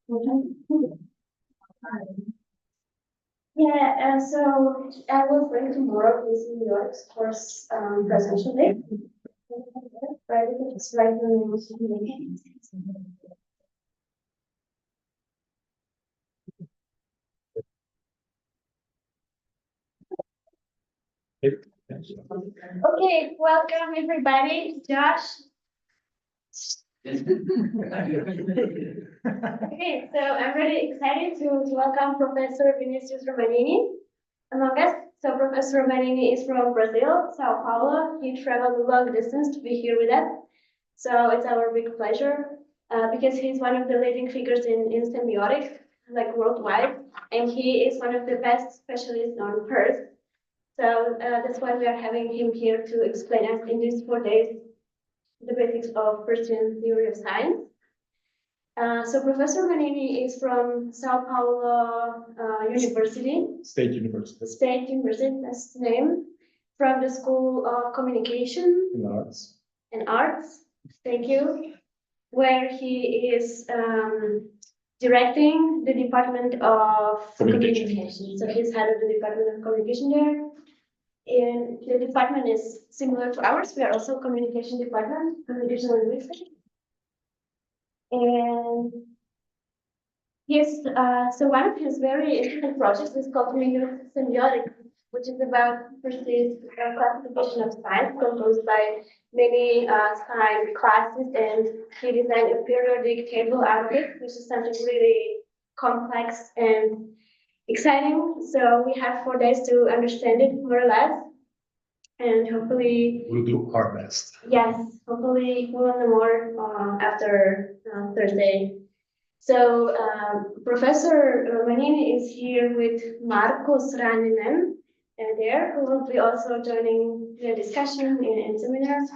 Yeah, so I will bring tomorrow this New York's first presentation day. Right, it's right in Okay, welcome everybody. Josh. Okay, so I'm really excited to welcome Professor Vinicius Romanini among us. So Professor Romanini is from Brazil, Sao Paulo. He traveled a long distance to be here with us. So it's our big pleasure because he's one of the leading figures in semiotics, like worldwide, and he is one of the best specialists on Peirce. So that's why we are having him here to explain us in these 4 days the basics of Peircean theory of science. So Professor Romanini is from Sao Paulo University. State University. State University, that's the name. From the School of Communication and Arts. Thank you. Where he is directing the Department of Communication. So he's head of the Department of Communication there. And the department is similar to ours. We are also communication department, communication linguistics. And yes, so one of his very interesting projects is called Vinicius Semiotics, which is about Peirce's classification of signs composed by many sign classes, and he designed a periodic table out of it, which is something really complex and exciting. So we have 4 days to understand it more or less. And hopefully we'll do our best. Yes, hopefully we'll know more after Thursday. So Professor Romanini is here with Marcos Raninen there, who will be also joining the discussion in seminars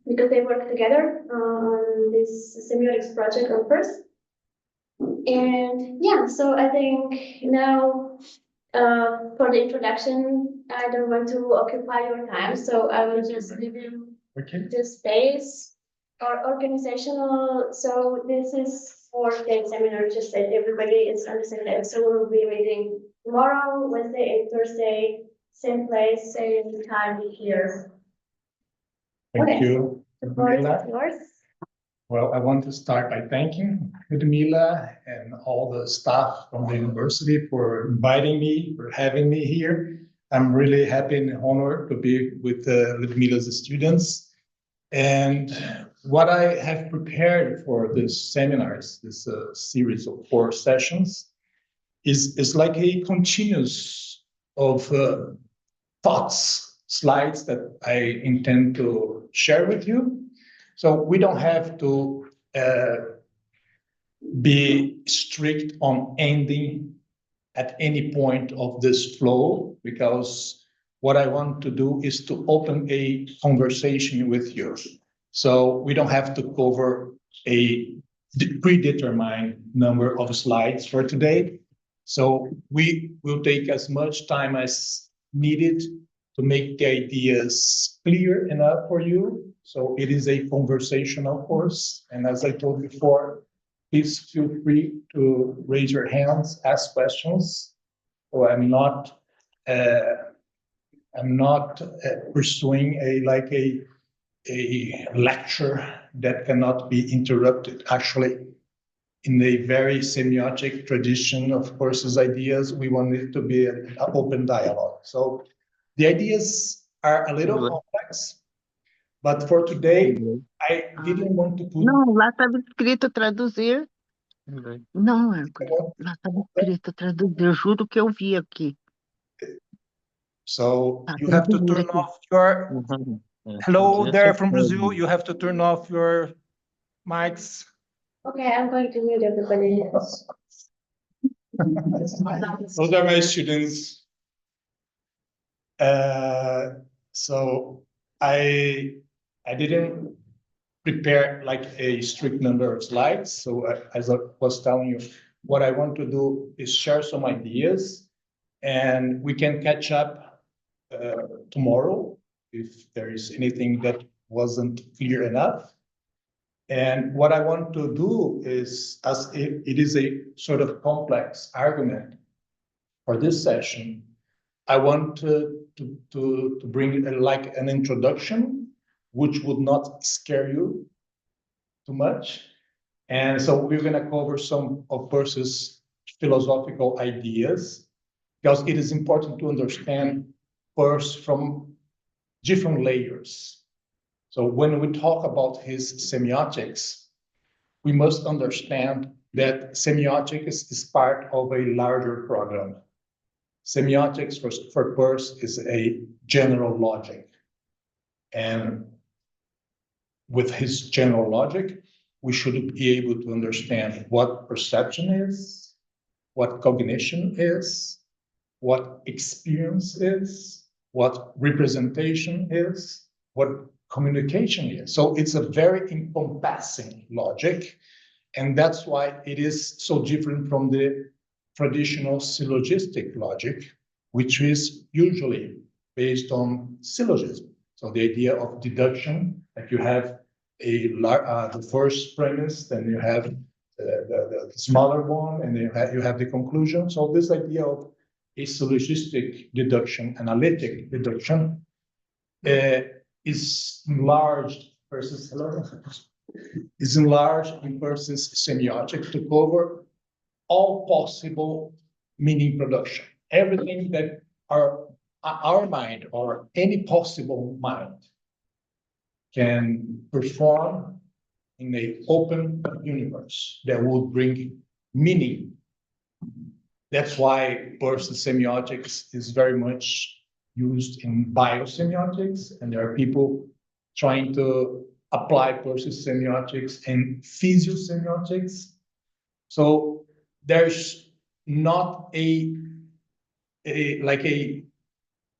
because they work together on this semiotics project on Peirce. And yeah, so I think now for the introduction, I don't want to occupy your time, so I will just give you the space or organizational. So this is 4-day seminar, just that everybody is on the same day. So we'll be meeting tomorrow, Wednesday, and Thursday, same place, same time here. Thank you. The floor is yours. Well, I want to start by thanking Ludmila and all the staff from the university for inviting me, for having me here. I'm really happy and honored to be with Ludmila's students. And what I have prepared for this seminars, this series of 4 sessions, is like a continuous of thoughts, slides that I intend to share with you. So we don't have to be strict on ending at any point of this flow, because what I want to do is to open a conversation with you. So we don't have to cover a predetermined number of slides for today. So we will take as much time as needed to make the ideas clear enough for you. So it is a conversational course. And as I told before, please feel free to raise your hands, ask questions. So I'm not pursuing a lecture that cannot be interrupted. Actually, in a very semiotic tradition of Peirce's ideas, we want it to be an open dialogue. So the ideas are a little complex, but for today, I didn't want to put... Não, lá estava escrito traduzir. Não, lá estava escrito traduzir. Eu juro que eu vi aqui. So you have to turn off your... Hello there from Brazil. You have to turn off your mics. Okay, I'm going to mute everybody else. Those are my students. So I didn't prepare like a strict number of slides. So as I was telling you, what I want to do is share some ideas, and we can catch up tomorrow if there is anything that wasn't clear enough. And what I want to do is, as it is a sort of complex argument for this session, I want to bring like an introduction, which would not scare you too much. And so we're going to cover some of Peirce's philosophical ideas, because it is important to understand Peirce from different layers. So when we talk about his semiotics, we must understand that semiotics is part of a larger program. Semiotics for Peirce is a general logic. And with his general logic, we should be able to understand what perception is, what cognition is, what experience is, what representation is, what communication is. So it's a very encompassing logic, and that's why it is so different from the traditional syllogistic logic, which is usually based on syllogism. So the idea of deduction, like you have the first premise, then you have the smaller one, and then you have the conclusion. So this idea of a syllogistic deduction, analytic deduction, is enlarged versus is enlarged in Peirce's semiotic to cover all possible meaning production. Everything that our mind or any possible mind can perform in an open universe that will bring meaning. That's why Peirce's semiotics is very much used in biosemiotics, and there are people trying to apply Peirce's semiotics in physiosemiotics. So there's not a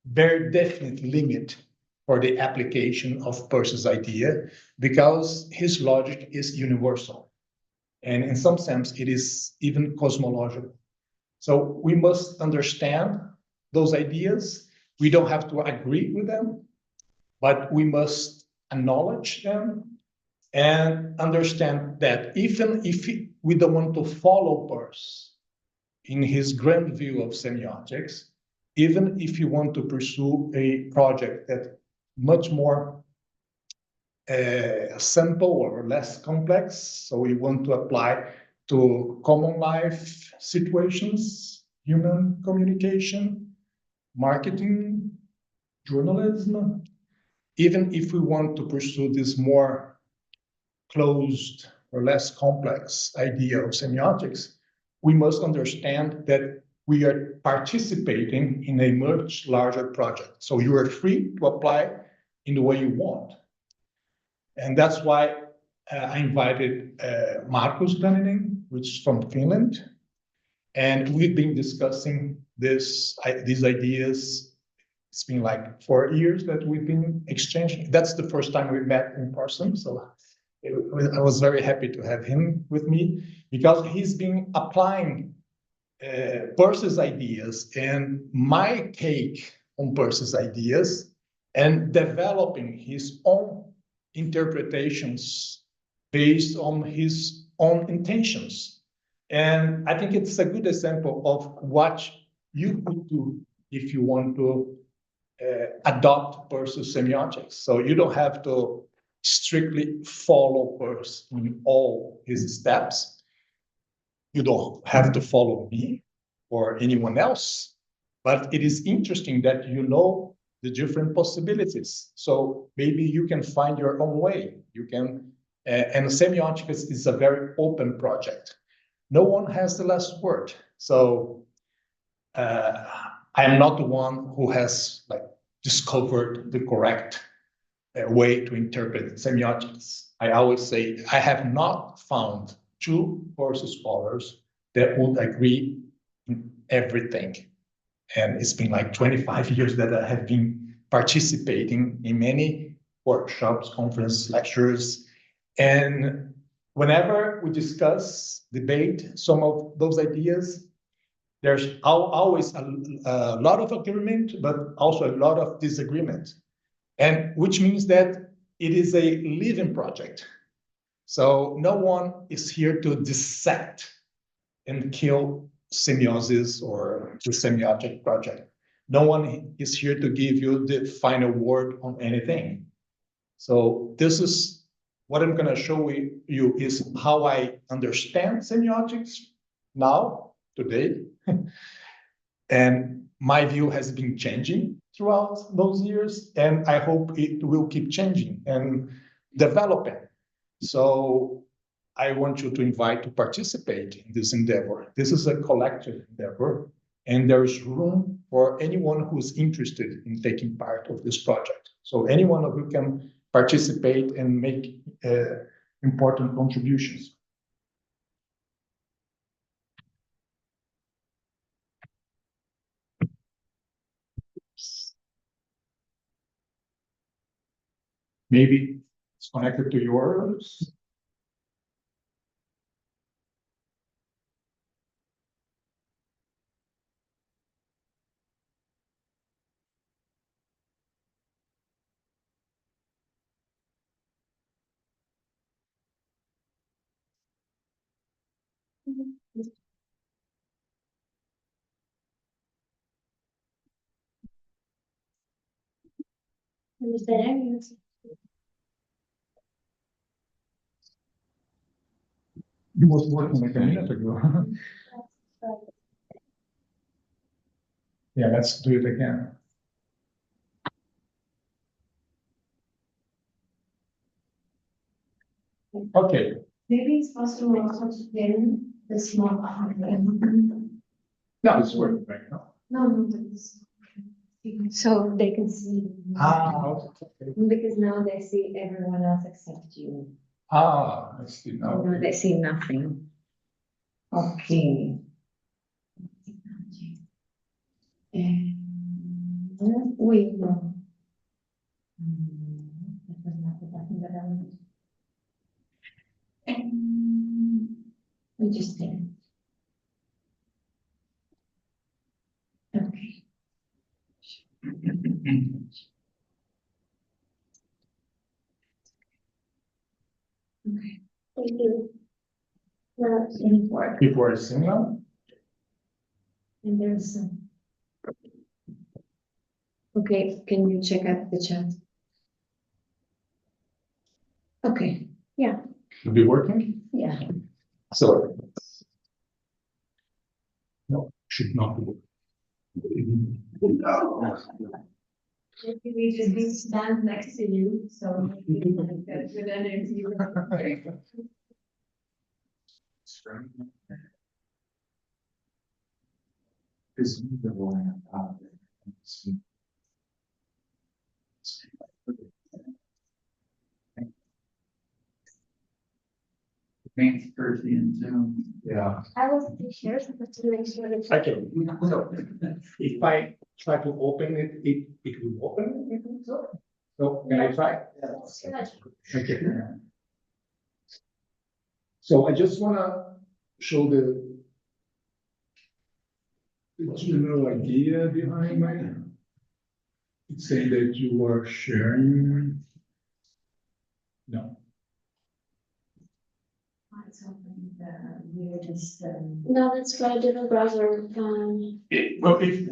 very definite limit for the application of Peirce's idea, because his logic is universal. And in some sense, it is even cosmological. So we must understand those ideas. We don't have to agree with them, but we must acknowledge them and understand that even if we don't want to follow Peirce in his grand view of semiotics, even if you want to pursue a project that much more simple or less complex, so we want to apply to common life situations, human communication, marketing, journalism, even if we want to pursue this more closed or less complex idea of semiotics, we must understand that we are participating in a much larger project. So you are free to apply in the way you want. And that's why I invited Markus Graninen, which is from Finland. And we've been discussing these ideas. It's been like 4 years that we've been exchanging. That's the first time we met in person. So I was very happy to have him with me, because he's been applying Peirce's ideas and my take on Peirce's ideas and developing his own interpretations based on his own intentions. And I think it's a good example of what you could do if you want to adopt Peirce's semiotics. So you don't have to strictly follow Peirce in all his steps. You don't have to follow me or anyone else, but it is interesting that you know the different possibilities. So maybe you can find your own way. You can, and semiotics is a very open project. No one has the last word. So I am not the one who has discovered the correct way to interpret semiotics. I always say I have not found two Peirce scholars that would agree in everything. And it's been like 25 years that I have been participating in many workshops, conferences, lectures. And whenever we discuss, debate some of those ideas, there's always a lot of agreement, but also a lot of disagreement. And which means that it is a living project. So no one is here to dissect and kill semiosis or the semiotic project. No one is here to give you the final word on anything. So this is what I'm going to show you is how I understand semiotics now, today. And my view has been changing throughout those years, and I hope it will keep changing and developing. So I want you to invite to participate in this endeavor. This is a collective endeavor, and there is room for anyone who's interested in taking part of this project. So anyone of you can participate and make important contributions. Maybe it's connected to yours. Understand? It was working like a minute ago. Yeah, let's do it again. Okay. Maybe it's possible also to pin the small. No, it's working right now. No, so they can see. Okay. Because now they see everyone else except you. I see now. No, they see nothing. Okay. Wait, no. That was not the button that I wanted. We just did it. Okay. Okay. Thank you. Yeah. Import. Before I sing now? And there's some. Okay, can you check out the chat? Okay, yeah, Should be working? yeah. So. No, should not be working. Maybe we just need to stand next to you, so maybe like that good energy. Thanks, Peircean Zoom. Yeah. I will share to make sure that. Okay. So if I try to open it, it will open it. So can I try? Okay. So I just want to show the general idea behind my. It's saying that you are sharing. No. It's open, we're just, No, that's right, different browser. Well, if.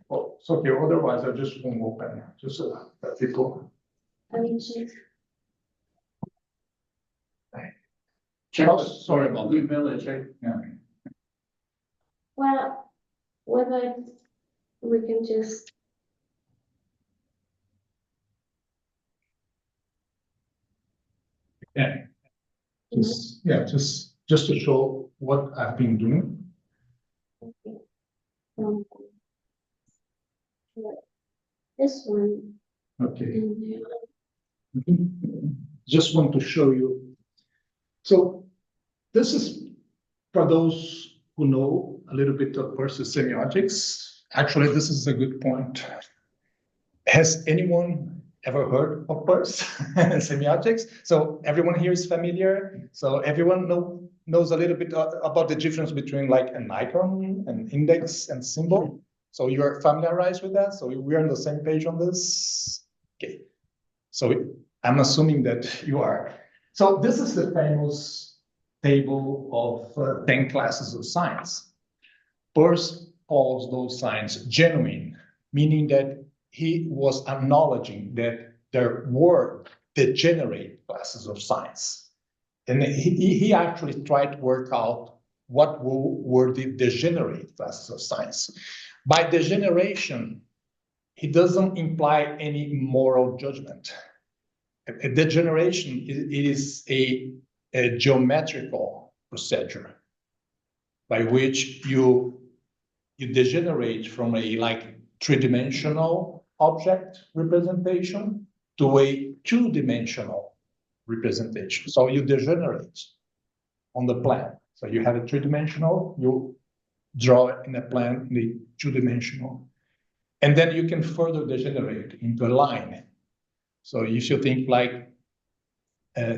Oh, it's okay. Otherwise, I just won't open. Just so that people. I mean, check. Oh, sorry about that. Email check. Yeah. Well, whether we can just. Yeah. Just to show what I've been doing. Um, this one. Okay. And then Just want to show you. So this is for those who know a little bit of Peircean semiotics. Actually, this is a good point. Has anyone ever heard of Peirce semiotics? So everyone here is familiar. So everyone knows a little bit about the difference between like an icon, an index, and symbol. So you're familiarized with that. So we're on the same page on this. Okay. So I'm assuming that you are. So this is the famous table of 10 classes of science. Peirce calls those signs genuine, meaning that he was acknowledging that there were degenerate classes of science. And he actually tried to work out what were the degenerate classes of science. By degeneration, he doesn't imply any moral judgment. A degeneration is a geometrical procedure by which you degenerate from a three-dimensional object representation to a two-dimensional representation. So you degenerate on the plan. So you have a three-dimensional, you draw it in a plan in the two-dimensional, and then you can further degenerate into a line. So you should think like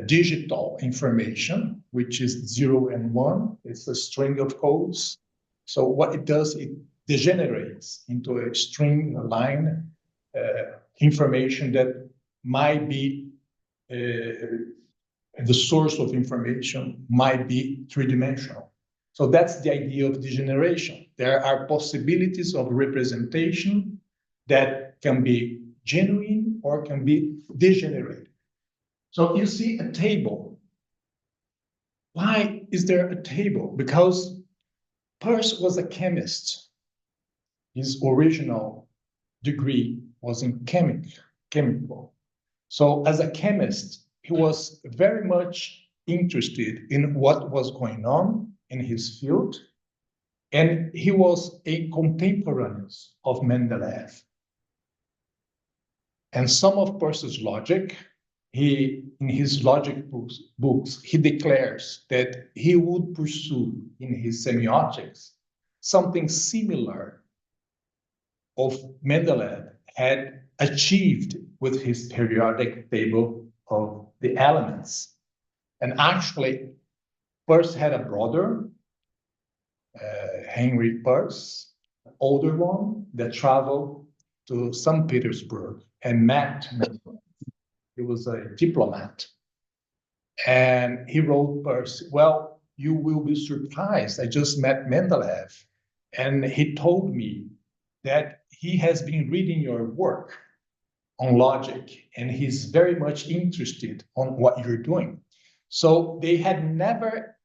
digital information, which is 0 and 1. It's a string of codes. So what it does, it degenerates into a string, a line, information that might be the source of information might be three-dimensional. So that's the idea of degeneration. There are possibilities of representation that can be genuine or can be degenerate. So you see a table. Why is there a table? Because Peirce was a chemist. His original degree was in chemical. So as a chemist, he was very much interested in what was going on in his field. And he was a contemporaneous of Mendeleev. And some of Peirce's logic, in his logic books, he declares that he would pursue in his semiotics something similar of Mendeleev had achieved with his periodic table of the elements. And actually, Peirce had a brother, Henry Peirce, an older one, that traveled to St. Petersburg and met Mendeleev. He was a diplomat. And he wrote Peirce, well, you will be surprised. I just met Mendeleev, and he told me that he has been reading your work on logic, and he's very much interested on what you're doing. So they had never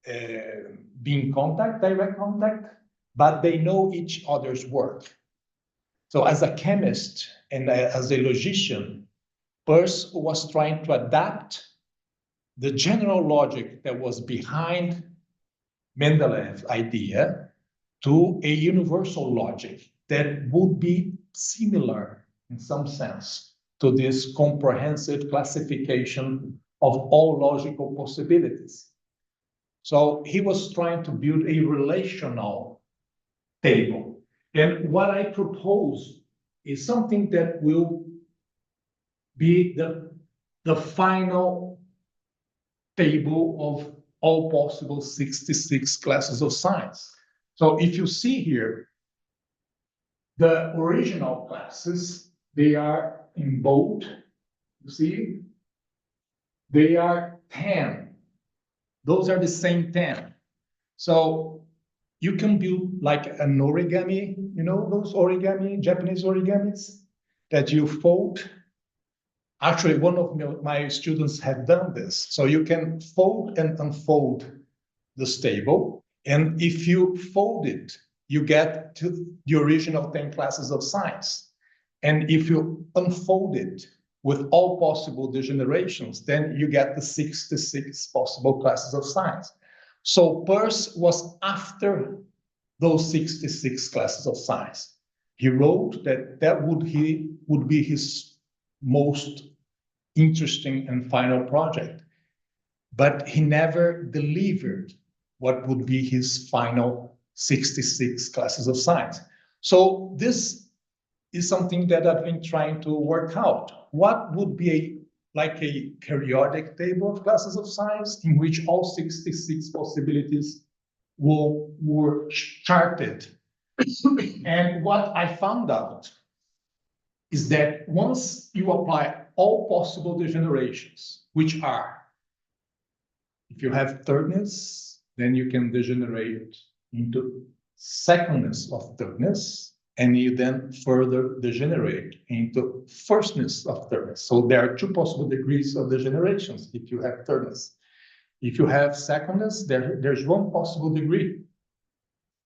been in contact, direct contact, but they know each other's work. So as a chemist and as a logician, Peirce was trying to adapt the general logic that was behind Mendeleev's idea to a universal logic that would be similar in some sense to this comprehensive classification of all logical possibilities. So he was trying to build a relational table. And what I propose is something that will be the final table of all possible 66 classes of science. So if you see here, the original classes, they are in bold, you see? They are 10. Those are the same 10. So you can build like an origami, you know, those origami, Japanese origamis that you fold. Actually, one of my students have done this. So you can fold and unfold this table. And if you fold it, you get to the original 10 classes of science. And if you unfold it with all possible degenerations, then you get the 66 possible classes of science. So Peirce was after those 66 classes of science. He wrote that would be his most interesting and final project, but he never delivered what would be his final 66 classes of science. So this is something that I've been trying to work out. What would be like a periodic table of classes of science in which all 66 possibilities were charted? And what I found out is that once you apply all possible degenerations, which are, if you have thirdness, then you can degenerate into secondness of thirdness, and you then further degenerate into firstness of thirdness. So there are two possible degrees of degenerations if you have thirdness. If you have secondness, there's one possible degree.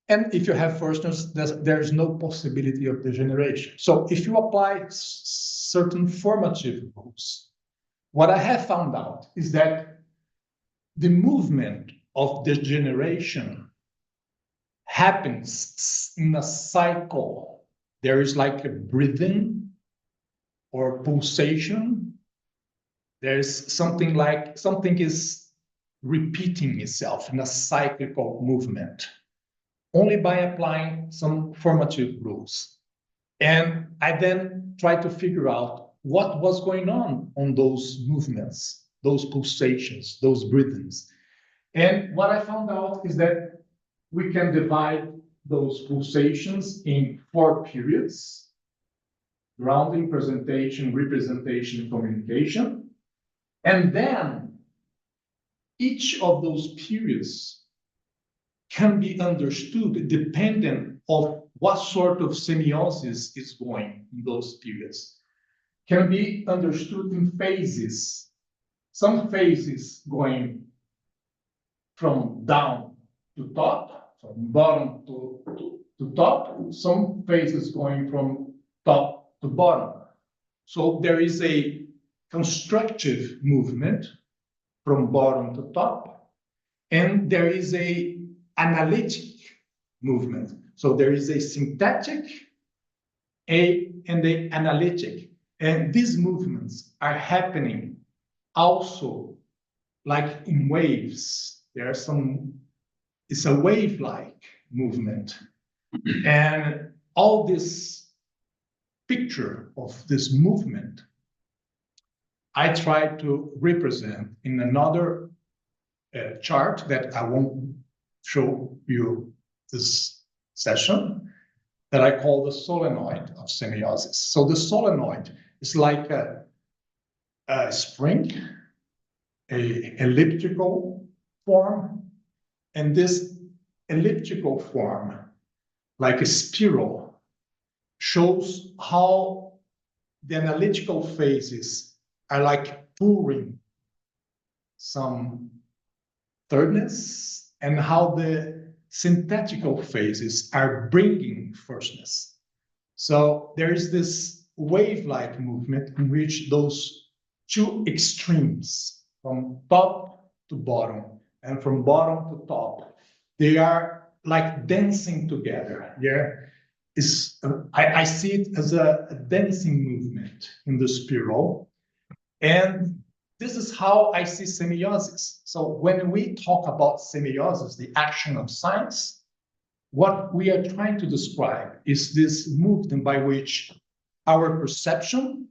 And if you have firstness, there's no possibility of degeneration. So if you apply certain formative rules, what I have found out is that the movement of degeneration happens in a cycle. There is like a breathing or pulsation. There's something like something is repeating itself in a cyclical movement, only by applying some formative rules. And I then try to figure out what was going on those movements, those pulsations, those breathings. And what I found out is that we can divide those pulsations in 4 periods: grounding, presentation, representation, communication. And then each of those periods can be understood depending on what sort of semiosis is going in those periods. Can be understood in phases. Some phases going from down to top, from bottom to top, some phases going from top to bottom. So there is a constructive movement from bottom to top, and there is a analytic movement. So there is a syntactic and a analytic, and these movements are happening also like in waves. There are some, it's a wave-like movement. And all this picture of this movement, I try to represent in another chart that I won't show you this session, that I call the solenoid of semiosis. So the solenoid is like a spring, a elliptical form, and this elliptical form, like a spiral, shows how the analytical phases are like pouring some thirdness, and how the synthetical phases are bringing firstness. So there is this wave-like movement in which those two extremes, from top to bottom and from bottom to top, they are like dancing together. I see it as a dancing movement in the spiral. And this is how I see semiosis. So when we talk about semiosis, the action of science, what we are trying to describe is this movement by which our perception,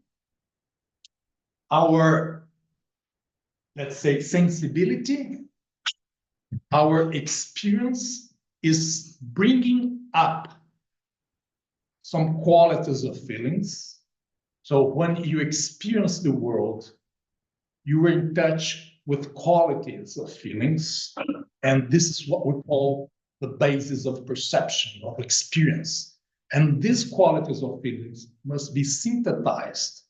our, let's say, sensibility, our experience is bringing up some qualities of feelings. So when you experience the world, you are in touch with qualities of feelings, and this is what we call the basis of perception, of experience. And these qualities of feelings must be synthesized,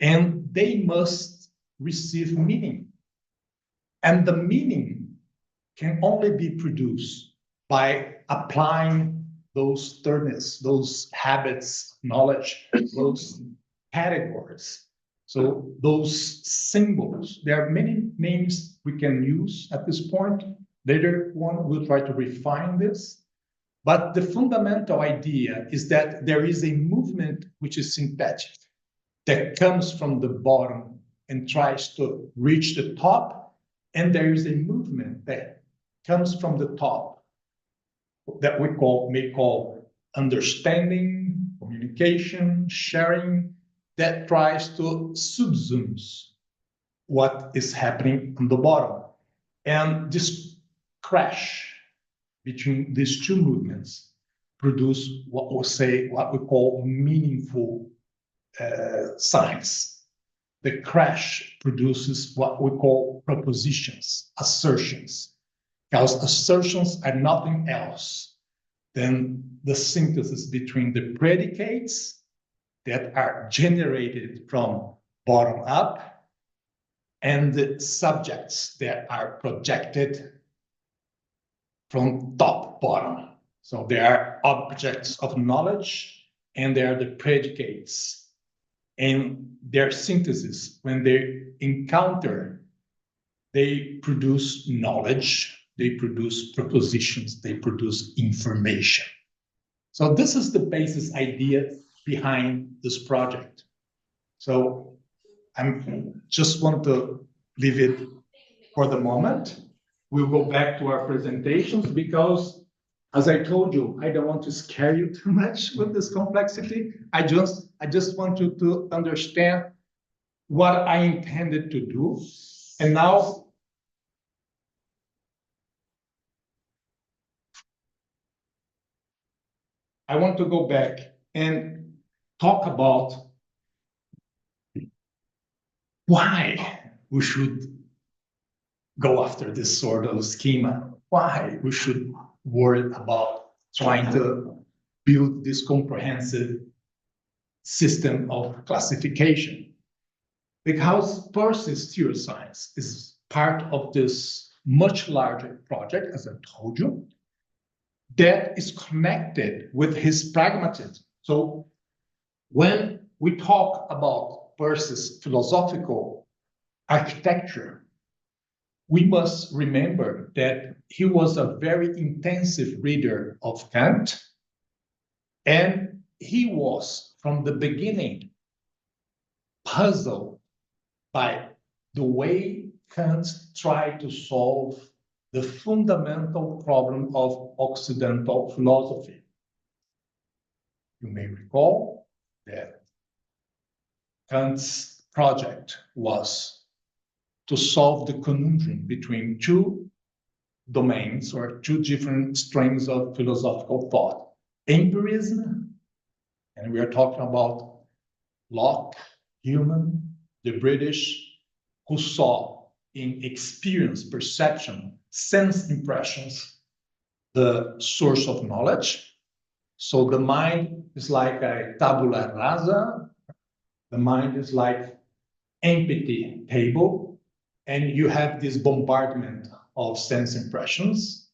and they must receive meaning. And the meaning can only be produced by applying those thirdness, those habits, knowledge, those categories. So those symbols, there are many names we can use at this point. Later on, we'll try to refine this. But the fundamental idea is that there is a movement which is synthetic, that comes from the bottom and tries to reach the top. And there is a movement that comes from the top that we may call understanding, communication, sharing, that tries to subsume what is happening on the bottom. And this crash between these two movements produce what we call meaningful science. The crash produces what we call propositions, assertions, because assertions are nothing else than the synthesis between the predicates that are generated from bottom up and the subjects that are projected from top bottom. So they are objects of knowledge and they are the predicates. And their synthesis, when they encounter, they produce knowledge, they produce propositions, they produce information. So this is the basis idea behind this project. So I just want to leave it for the moment. We'll go back to our presentations because, as I told you, I don't want to scare you too much with this complexity. I just want you to understand what I intended to do. And now I want to go back and talk about why we should go after this sort of schema, why we should worry about trying to build this comprehensive system of classification. Because Peirce's theory of science is part of this much larger project, as I told you, that is connected with his pragmatism. So when we talk about Peirce's philosophical architecture, we must remember that he was a very intensive reader of Kant, and he was, from the beginning, puzzled by the way Kant tried to solve the fundamental problem of Occidental philosophy. You may recall that Kant's project was to solve the conundrum between two domains or two different strains of philosophical thought. Empirism, and we are talking about Locke, Hume, the British, who saw in experience, perception, sense impressions, the source of knowledge. So the mind is like a tabula rasa. The mind is like empty table, and you have this bombardment of sense impressions.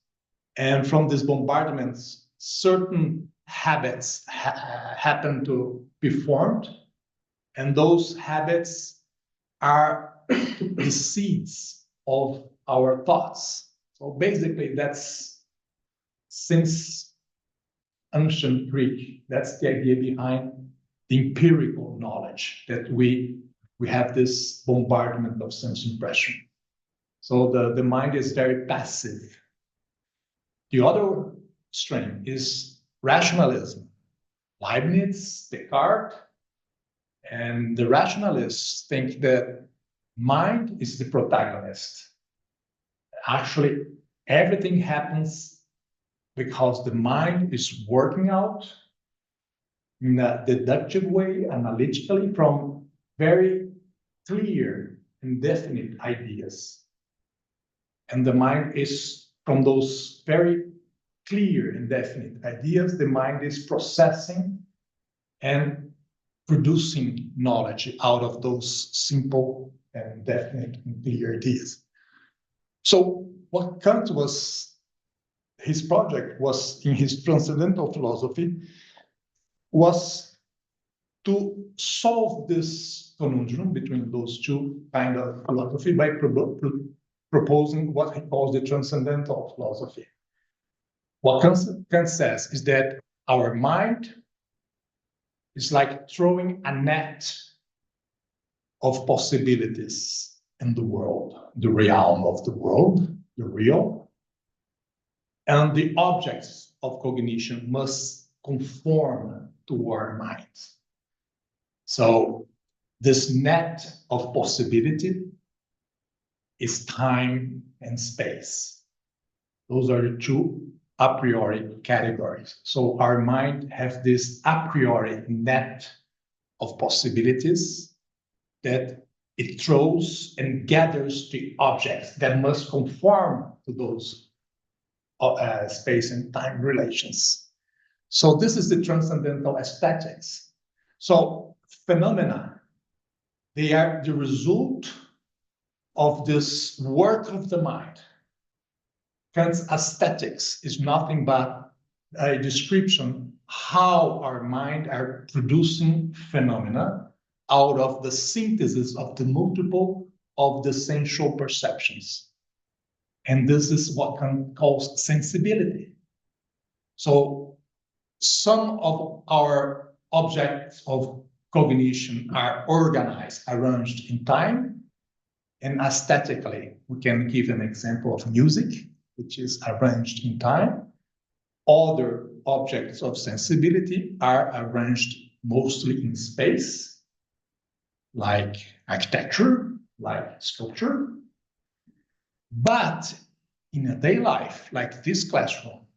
And from these bombardments, certain habits happen to be formed, and those habits are the seeds of our thoughts. So basically, that's, since ancient Greek, that's the idea behind the empirical knowledge, that we have this bombardment of sense impression. So the mind is very passive. The other strain is rationalism. Leibniz, Descartes, and the rationalists think that mind is the protagonist. Actually, everything happens because the mind is working out in a deductive way, analytically, from very clear and definite ideas. And the mind is, from those very clear and definite ideas, the mind is processing and producing knowledge out of those simple and definite and clear ideas. So what Kant was, his project was, in his transcendental philosophy, was to solve this conundrum between those two kind of philosophy by proposing what he calls the transcendental philosophy. What Kant says is that our mind is like throwing a net of possibilities in the world, the realm of the world, the real, and the objects of cognition must conform to our minds. So this net of possibility is time and space. Those are the two a priori categories. So our mind has this a priori net of possibilities that it throws and gathers the objects that must conform to those space and time relations. So this is the transcendental aesthetics. So phenomena, they are the result of this work of the mind. Kant's aesthetics is nothing but a description how our mind are producing phenomena out of the synthesis of the multiple of the sensual perceptions. And this is what Kant calls sensibility. So some of our objects of cognition are organized, arranged in time, and aesthetically, we can give an example of music, which is arranged in time. Other objects of sensibility are arranged mostly in space, like architecture, like sculpture. But in a day life, like this classroom,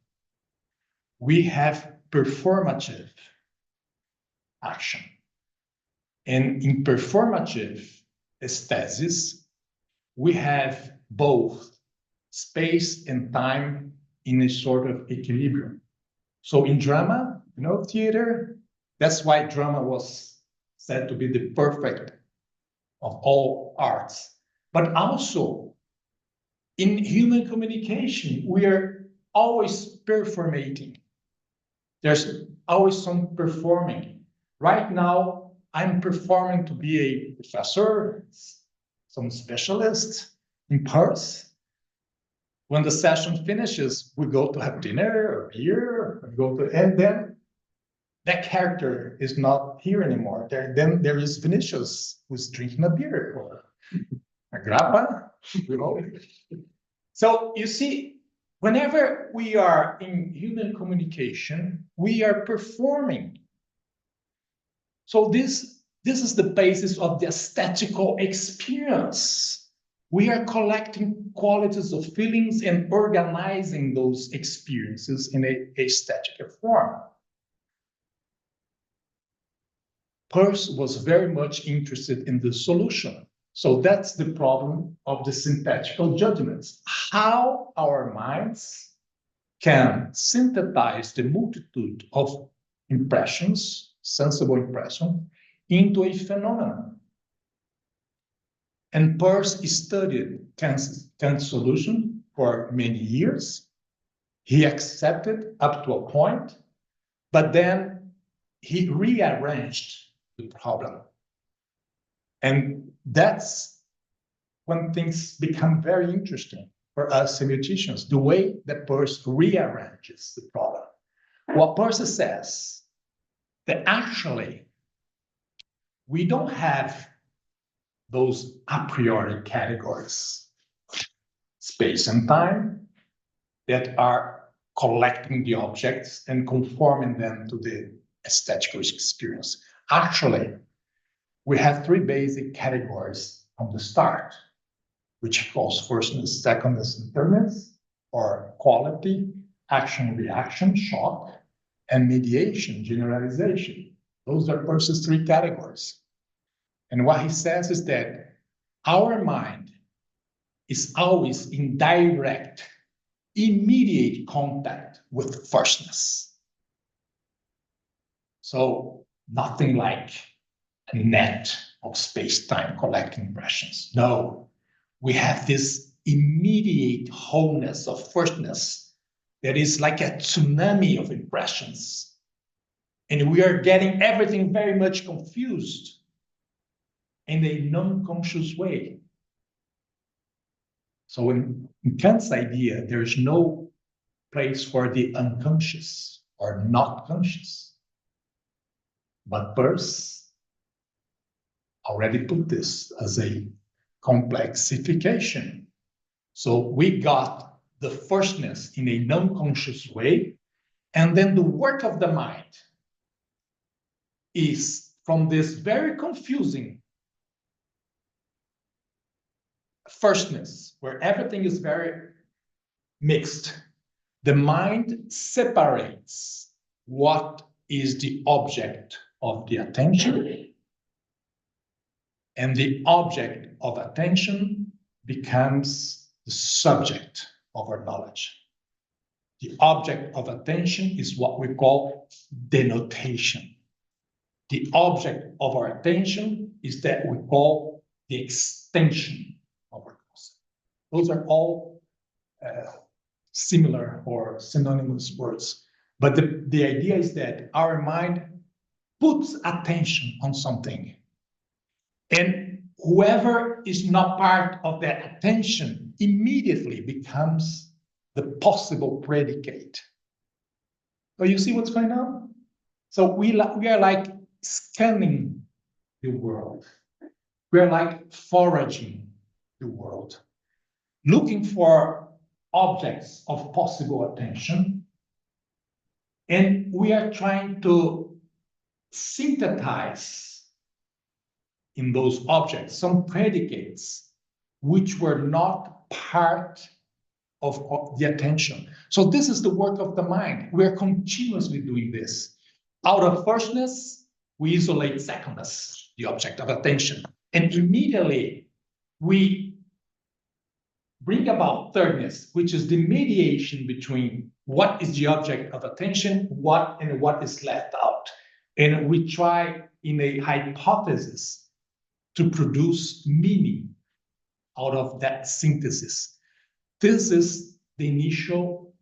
we have performative action. And in performative aesthesis, we have both space and time in a sort of equilibrium. So in drama, theater, that's why drama was said to be the perfect of all arts. But also in human communication, we are always performating. There's always some performing. Right now, I'm performing to be a professor, some specialist in Paris. When the session finishes, we go to have dinner or beer, and then that character is not here anymore. Then there is Vinicius who's drinking a beer or a grappa, So you see, whenever we are in human communication, we are performing. So this is the basis of the aesthetical experience. We are collecting qualities of feelings and organizing those experiences in a aesthetic form. Peirce was very much interested in the solution. So that's the problem of the synthetical judgments. How our minds can synthesize the multitude of impressions, sensible impression, into a phenomenon. And Peirce studied Kant's solution for many years. He accepted up to a point, but then he rearranged the problem. And that's when things become very interesting for us semioticians, the way that Peirce rearranges the problem. What Peirce says, that actually we don't have those a priori categories, space and time, that are collecting the objects and conforming them to the aesthetical experience. Actually, we have three basic categories from the start, which calls firstness, secondness, and thirdness, or quality, action, reaction, shock, and mediation, generalization. Those are Peirce's three categories. And what he says is that our mind is always in direct, immediate contact with firstness. So nothing like a net of space-time collecting impressions. No, we have this immediate wholeness of firstness that is like a tsunami of impressions. And we are getting everything very much confused in a non-conscious way. So in Kant's idea, there is no place for the unconscious or not conscious. But Peirce already put this as a complexification. So we got the firstness in a non-conscious way, and then the work of the mind is from this very confusing firstness, where everything is very mixed. The mind separates what is the object of the attention and the object of attention becomes the subject of our knowledge. The object of attention is what we call denotation. The object of our attention is that we call the extension of our concept. Those are all similar or synonymous words. But the idea is that our mind puts attention on something. And whoever is not part of that attention immediately becomes the possible predicate. So you see what's going on? So we are like scanning the world. We are like foraging the world, looking for objects of possible attention. And we are trying to synthesize in those objects some predicates which were not part of the attention. So this is the work of the mind. We are continuously doing this. Out of firstness, we isolate secondness, the object of attention. And immediately we bring about thirdness, which is the mediation between what is the object of attention, what is left out. And we try in a hypothesis to produce meaning out of that synthesis. This is the initial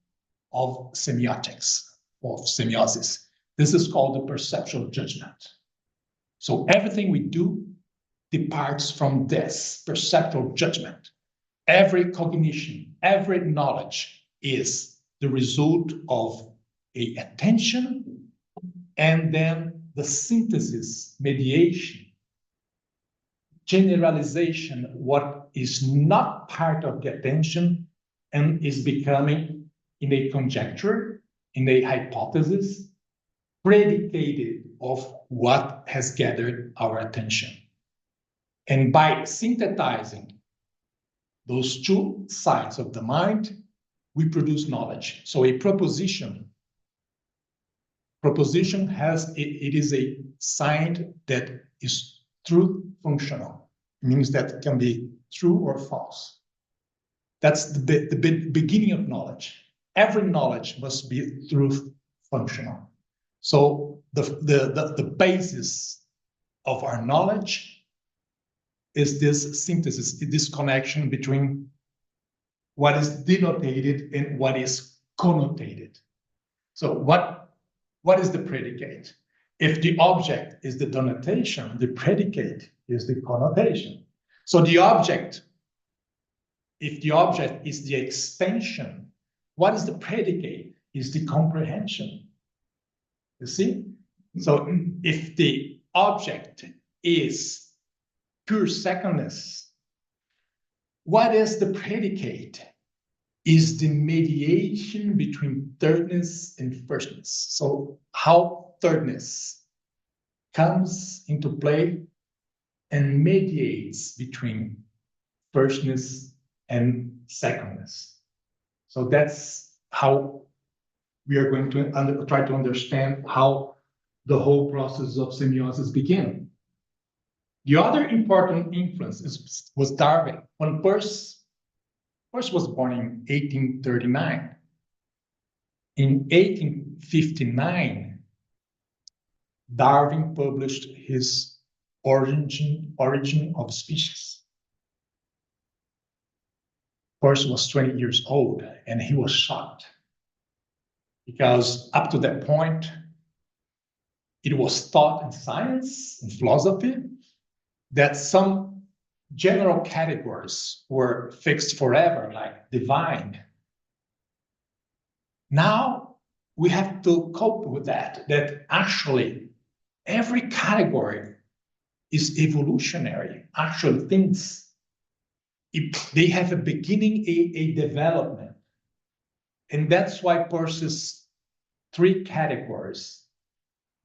of semiotics, of semiosis. This is called the perceptual judgment. So everything we do departs from this perceptual judgment. Every cognition, every knowledge is the result of a attention and then the synthesis, mediation, generalization, what is not part of the attention and is becoming in a conjecture, in a hypothesis, predicated of what has gathered our attention. And by synthesizing those two sides of the mind, we produce knowledge. So a proposition it is a sign that is truth functional. It means that it can be true or false. That's the beginning of knowledge. Every knowledge must be truth functional. So the basis of our knowledge is this synthesis, this connection between what is denotated and what is connotated. So what is the predicate? If the object is the denotation, the predicate is the connotation. So the object, if the object is the extension, what is the predicate? Is the comprehension. You see? So if the object is pure secondness, what is the predicate? Is the mediation between thirdness and firstness. So how thirdness comes into play and mediates between firstness and secondness. So that's how we are going to try to understand how the whole process of semiosis began. The other important influence was Darwin. When Peirce was born in 1839. In 1859, Darwin published his Origin of Species. Peirce was 20 years old, and he was shocked because up to that point, it was taught in science and philosophy that some general categories were fixed forever, like divine. Now we have to cope with that actually every category is evolutionary. Actually, things, they have a beginning, a development. And that's why Peirce's three categories,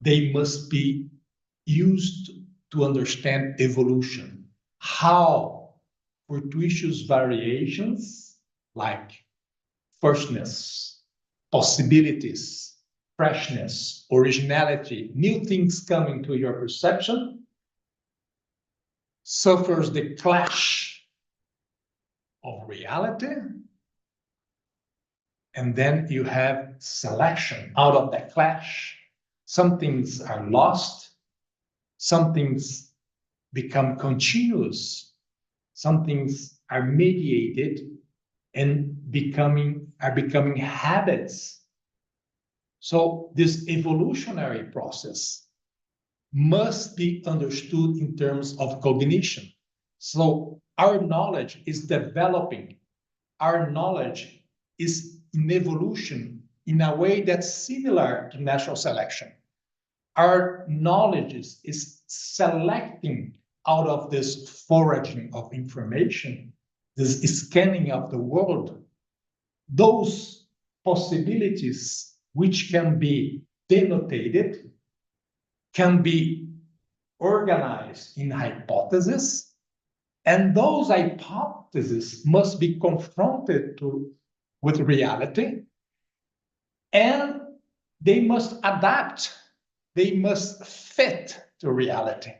they must be used to understand evolution. How fortuitous variations like firstness, possibilities, freshness, originality, new things come into your perception. suffers the clash of reality, and then you have selection out of that clash. Some things are lost, some things become continuous, some things are mediated and are becoming habits. So this evolutionary process must be understood in terms of cognition. So our knowledge is developing. Our knowledge is in evolution in a way that's similar to natural selection. Our knowledge is selecting out of this foraging of information, this scanning of the world, those possibilities which can be denotated, can be organized in hypotheses, and those hypotheses must be confronted with reality, and they must adapt, they must fit to reality.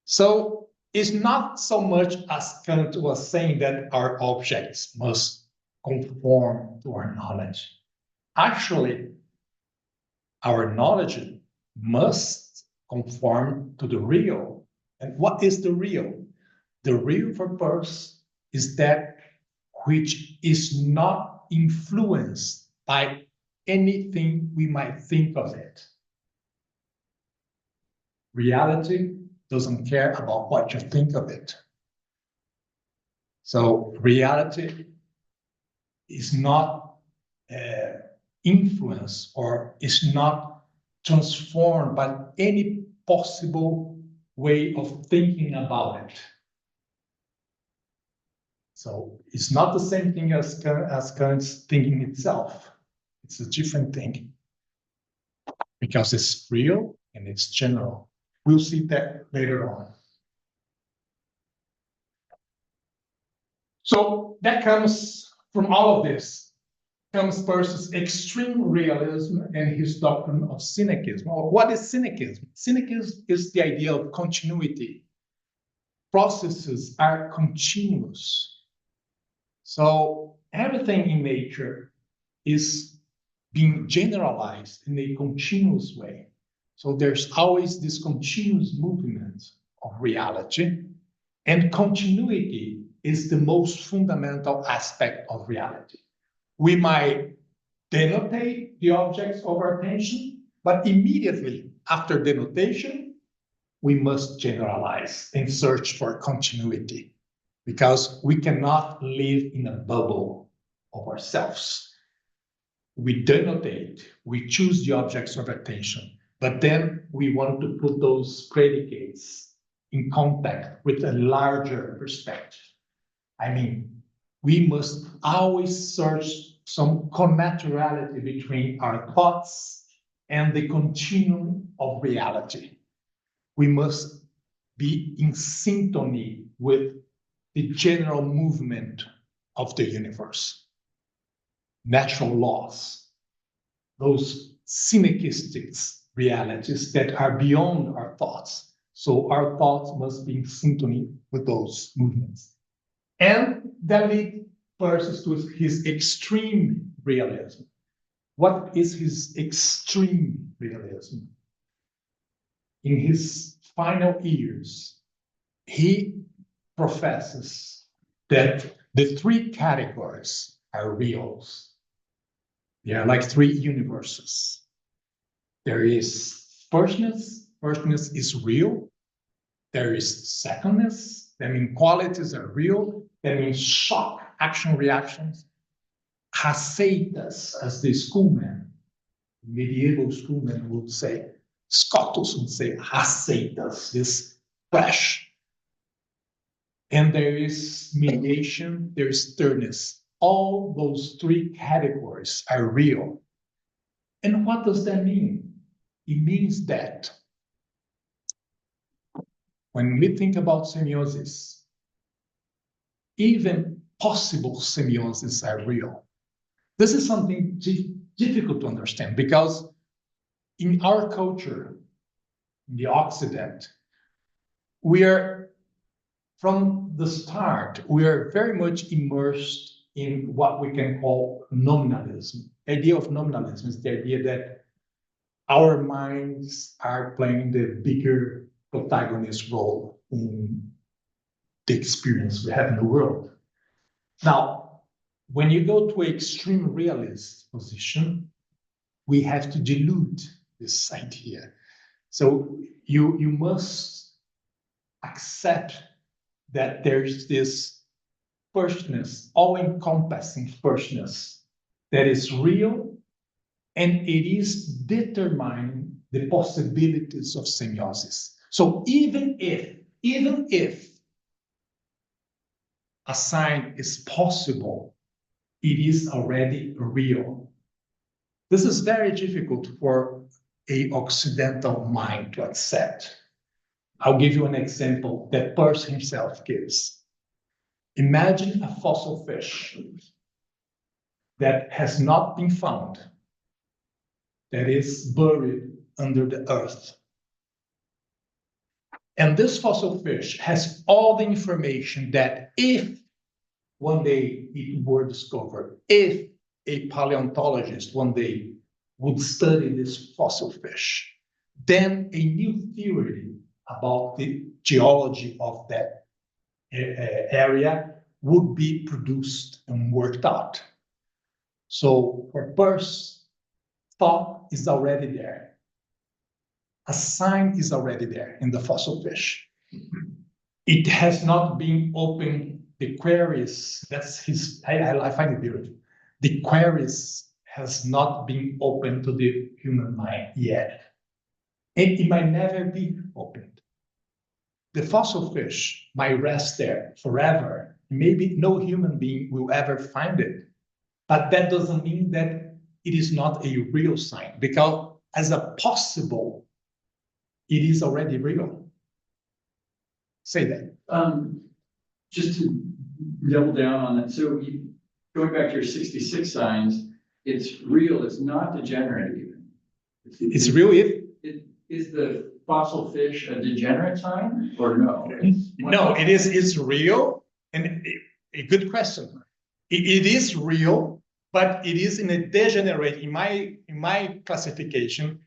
So it's not so much as Kant was saying that our objects must conform to our knowledge. Actually, our knowledge must conform to the real. And what is the real? The real for Peirce is that which is not influenced by anything we might think of it. Reality doesn't care about what you think of it. So reality is not influenced or is not transformed by any possible way of thinking about it. So it's not the same thing as Kant's thinking itself. It's a different thing because it's real and it's general. We'll see that later on. So that comes from all of this, comes Peirce's extreme realism and his doctrine of cynicism. Well, what is cynicism? Cynicism is the idea of continuity. Processes are continuous. So everything in nature is being generalized in a continuous way. So there's always this continuous movement of reality, and continuity is the most fundamental aspect of reality. We might denotate the objects of our attention, but immediately after denotation, we must generalize and search for continuity, because we cannot live in a bubble of ourselves. We denotate, we choose the objects of attention, but then we want to put those predicates in contact with a larger perspective. I mean, we must always search some connaturality between our thoughts and the continuum of reality. We must be in synchrony with the general movement of the universe. Natural laws, those synergistic realities that are beyond our thoughts. So our thoughts must be in synchrony with those movements. And that leads Peirce to his extreme realism. What is his extreme realism? In his final years, he professes that the three categories are reals. They are like three universes. There is firstness, firstness is real. There is secondness, that means qualities are real. That means shock, action, reactions. Capacities, as the schoolman, medieval schoolman would say, Scotus would say, capacities, this crash. And there is mediation, there is sternness. All those three categories are real. And what does that mean? It means that when we think about semiosis, even possible semiosis are real. This is something difficult to understand because in our culture, in the Occident, we are from the start, we are very much immersed in what we can call nominalism. The idea of nominalism is the idea that our minds are playing the bigger protagonist role in the experience we have in the world. Now, when you go to extreme realist position, we have to dilute this idea. So you must accept that there's this firstness, all-encompassing firstness that is real, and it is determining the possibilities of semiosis. So even if a sign is possible, it is already real. This is very difficult for an Occidental mind to accept. I'll give you an example that Peirce himself gives. Imagine a fossil fish that has not been found, that is buried under the earth. And this fossil fish has all the information that if one day it were discovered, if a paleontologist one day would study this fossil fish, then a new theory about the geology of that area would be produced and worked out. So for Peirce, thought is already there. A sign is already there in the fossil fish. It has not been opened. The queries, that's his, I find it beautiful. The queries has not been opened to the human mind yet. It might never be opened. The fossil fish might rest there forever. Maybe no human being will ever find it. But that doesn't mean that it is not a real sign, because as a possible, it is already real. Say that. Just to double down on that. So going back to your 66 signs, it's real, it's not degenerate even. It's real if? Is the fossil fish a degenerate sign or no? No, it's real, and a good question. It is real, but it is in a degenerate, in my classification,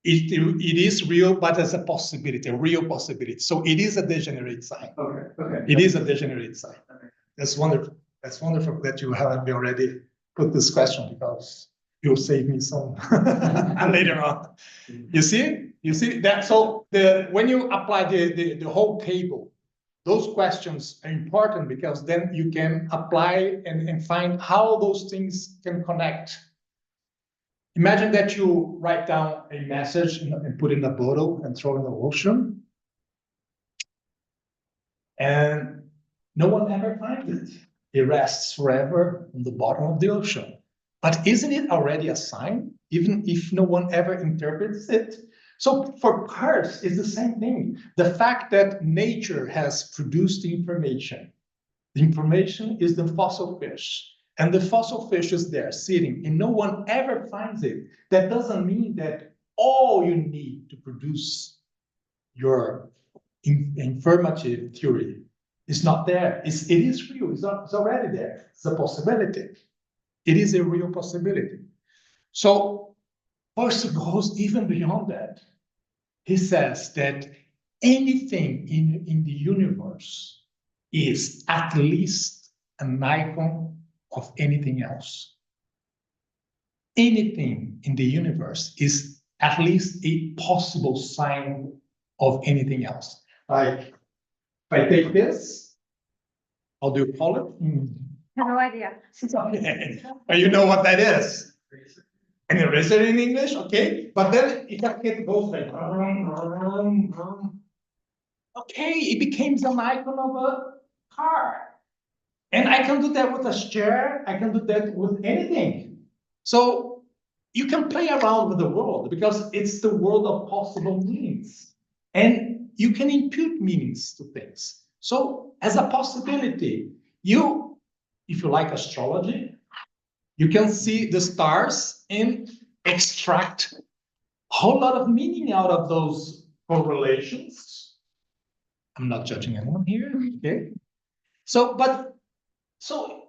it is real, but as a possibility, a real possibility. So it is a degenerate sign. Okay. It is a degenerate sign. That's wonderful. That's wonderful that you have already put this question, because you'll save me some later on. You see that. So when you apply the whole table, those questions are important, because then you can apply and find how those things can connect. Imagine that you write down a message and put in a bottle and throw in the ocean, and no one ever finds it. It rests forever on the bottom of the ocean. But isn't it already a sign, even if no one ever interprets it? So for Peirce, it's the same thing. The fact that nature has produced the information is the fossil fish. And the fossil fish is there sitting, and no one ever finds it. That doesn't mean that all you need to produce your informative theory is not there. It is real. It's already there. It's a possibility. It is a real possibility. So Peirce goes even beyond that. He says that anything in the universe is at least an icon of anything else. Anything in the universe is at least a possible sign of anything else. Like, if I take this, how do you call it? No idea. Okay. But you know what that is? An eraser in English, okay? But then if I hit goes like, okay, it becomes an icon of a car. And I can do that with a chair. I can do that with anything. So you can play around with the world, because it's the world of possible meanings. And you can impute meanings to things. So as a possibility, if you like astrology, you can see the stars and extract a whole lot of meaning out of those correlations. I'm not judging anyone here, okay? So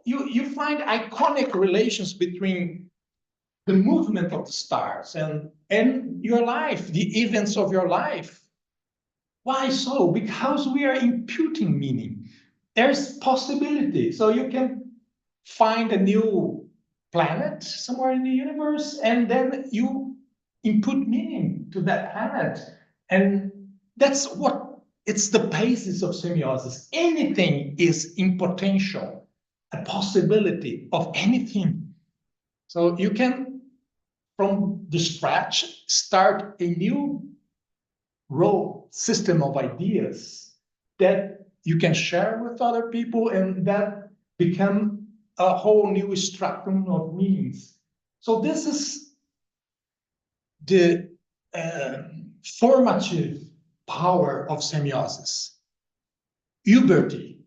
you find iconic relations between the movement of the stars and your life, the events of your life. Why so? Because we are imputing meaning. There's possibility. So you can find a new planet somewhere in the universe, and then you input meaning to that planet. And that's what it's the basis of semiosis. Anything is in potential, a possibility of anything. So you can, from the scratch, start a new row system of ideas that you can share with other people, and that become a whole new spectrum of meanings. So this is the formative power of semiosis. Uberty.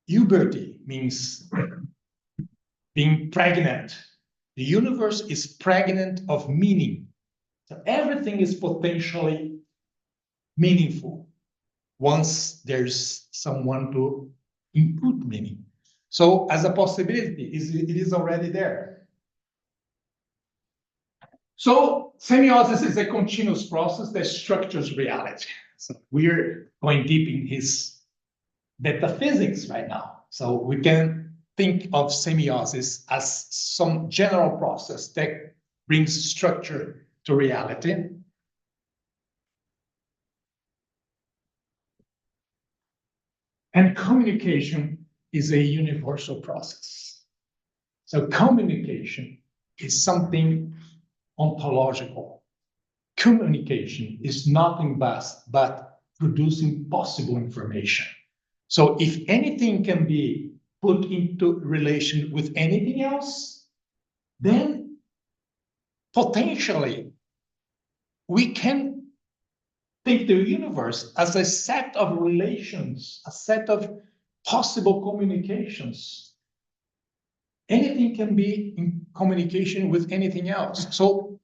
Uberty means being pregnant. The universe is pregnant of meaning. So everything is potentially meaningful once there's someone to input meaning. So as a possibility, it is already there. So semiosis is a continuous process that structures reality. So we're going deep in his metaphysics right now. So we can think of semiosis as some general process that brings structure to reality. And communication is a universal process. So communication is something ontological. Communication is nothing but producing possible information. So if anything can be put into relation with anything else, then potentially we can think the universe as a set of relations, a set of possible communications. Anything can be in communication with anything else. So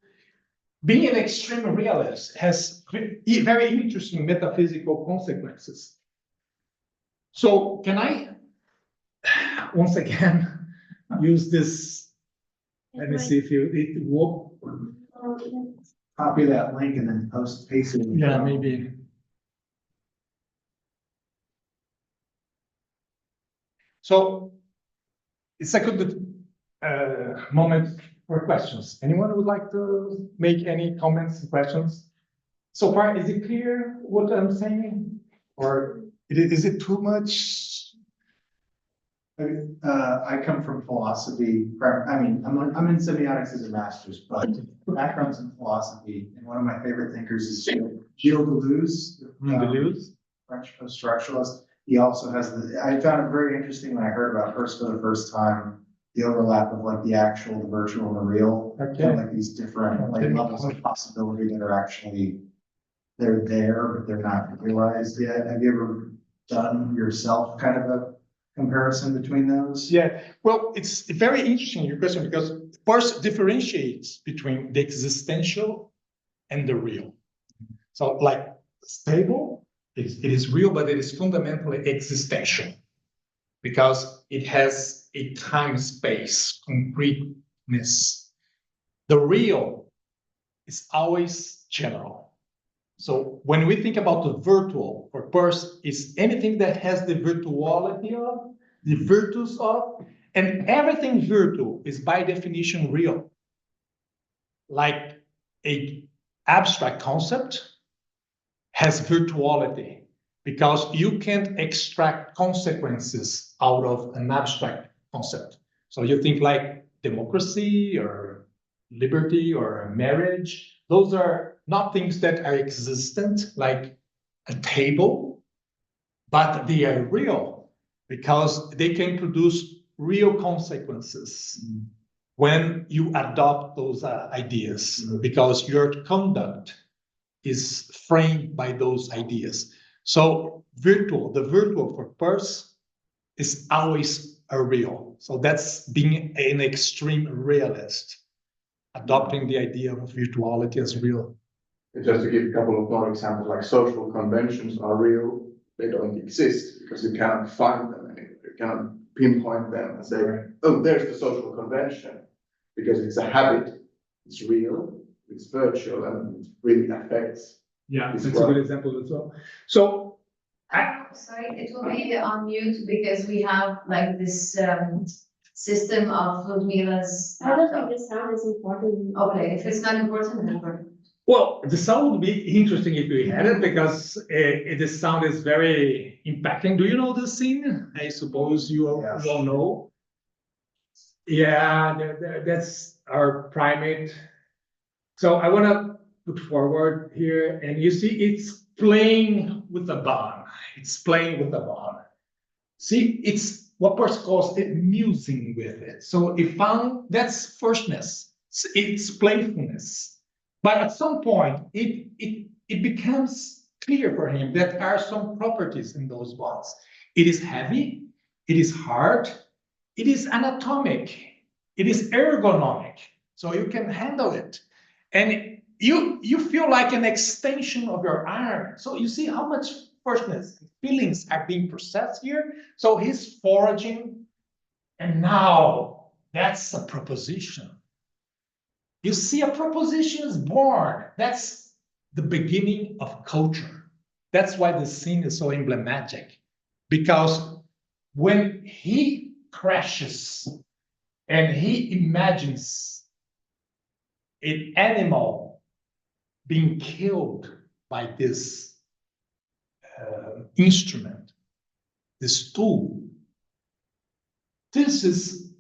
being an extreme realist has very interesting metaphysical consequences. So can I, once again, use this? Let me see if it will. Copy that link and then paste it. Yeah, maybe. So it's a good moment for questions. Anyone would like to make any comments, questions? So far, is it clear what I'm saying? Or is it too much? I come from philosophy. I mean, I'm in semiotics as a master's, but background's in philosophy. And one of my favorite thinkers is Gilles Deleuze, French post-structuralist. He also has I found it very interesting when I heard about Peirce for the first time, the overlap of like the actual, the virtual, and the real. Okay. Kind of like these different like levels of possibility that are actually, they're there, but they're not realized yet. Have you ever done yourself kind of a comparison between those? Yeah, well, it's very interesting, your question, because Peirce differentiates between the existential and the real. So like stable, it is real, but it is fundamentally existential because it has a time-space concreteness. The real is always general. So when we think about the virtual, for Peirce, is anything that has the virtuality of, the virtues of, and everything virtual is by definition real. Like an abstract concept has virtuality because you can't extract consequences out of an abstract concept. So you think like democracy or liberty or marriage, those are not things that are existent like a table, but they are real because they can produce real consequences when you adopt those ideas, because your conduct is framed by those ideas. So the virtual for Peirce is always a real. So that's being an extreme realist, adopting the idea of virtuality as real. Just to give a couple of more examples, like social conventions are real, they don't exist because you cannot find them anywhere. You cannot pinpoint them and say, oh, there's the social convention, because it's a habit, it's real, it's virtual, and it really affects. Yeah, It's that's a good right. example as well. So Sorry, it will be on mute because we have like this system of Ludmila's. I don't think the sound is important. Okay, if it's not important, then we're. well, the sound would be interesting if we had it because the sound is very impacting. Do you know the scene? I suppose you all Yes. all know. Yeah, that's our primate. So I want to put forward here, and you see it's playing with the bond. It's playing with the bond. See, it's what Peirce calls it musing with it. So he found that's firstness. It's playfulness. But at some point, it becomes clear for him that there are some properties in those bonds. It is heavy, it is hard, it is anatomic, it is ergonomic, so you can handle it. And you feel like an extension of your arm. So you see how much firstness, feelings are being processed here. So he's foraging, and now that's a proposition. You see, a proposition is born. That's the beginning of culture. That's why the scene is so emblematic, because when he crashes and he imagines an animal being killed by this instrument, this tool, this is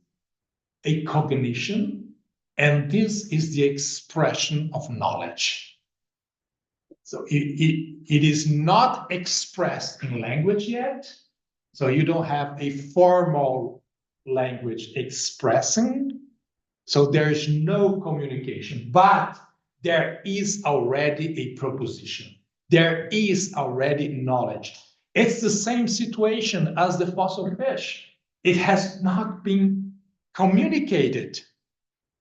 a cognition, and this is the expression of knowledge. So it is not expressed in language yet. So you don't have a formal language expressing. So there is no communication, but there is already a proposition. There is already knowledge. It's the same situation as the fossil fish. It has not been communicated,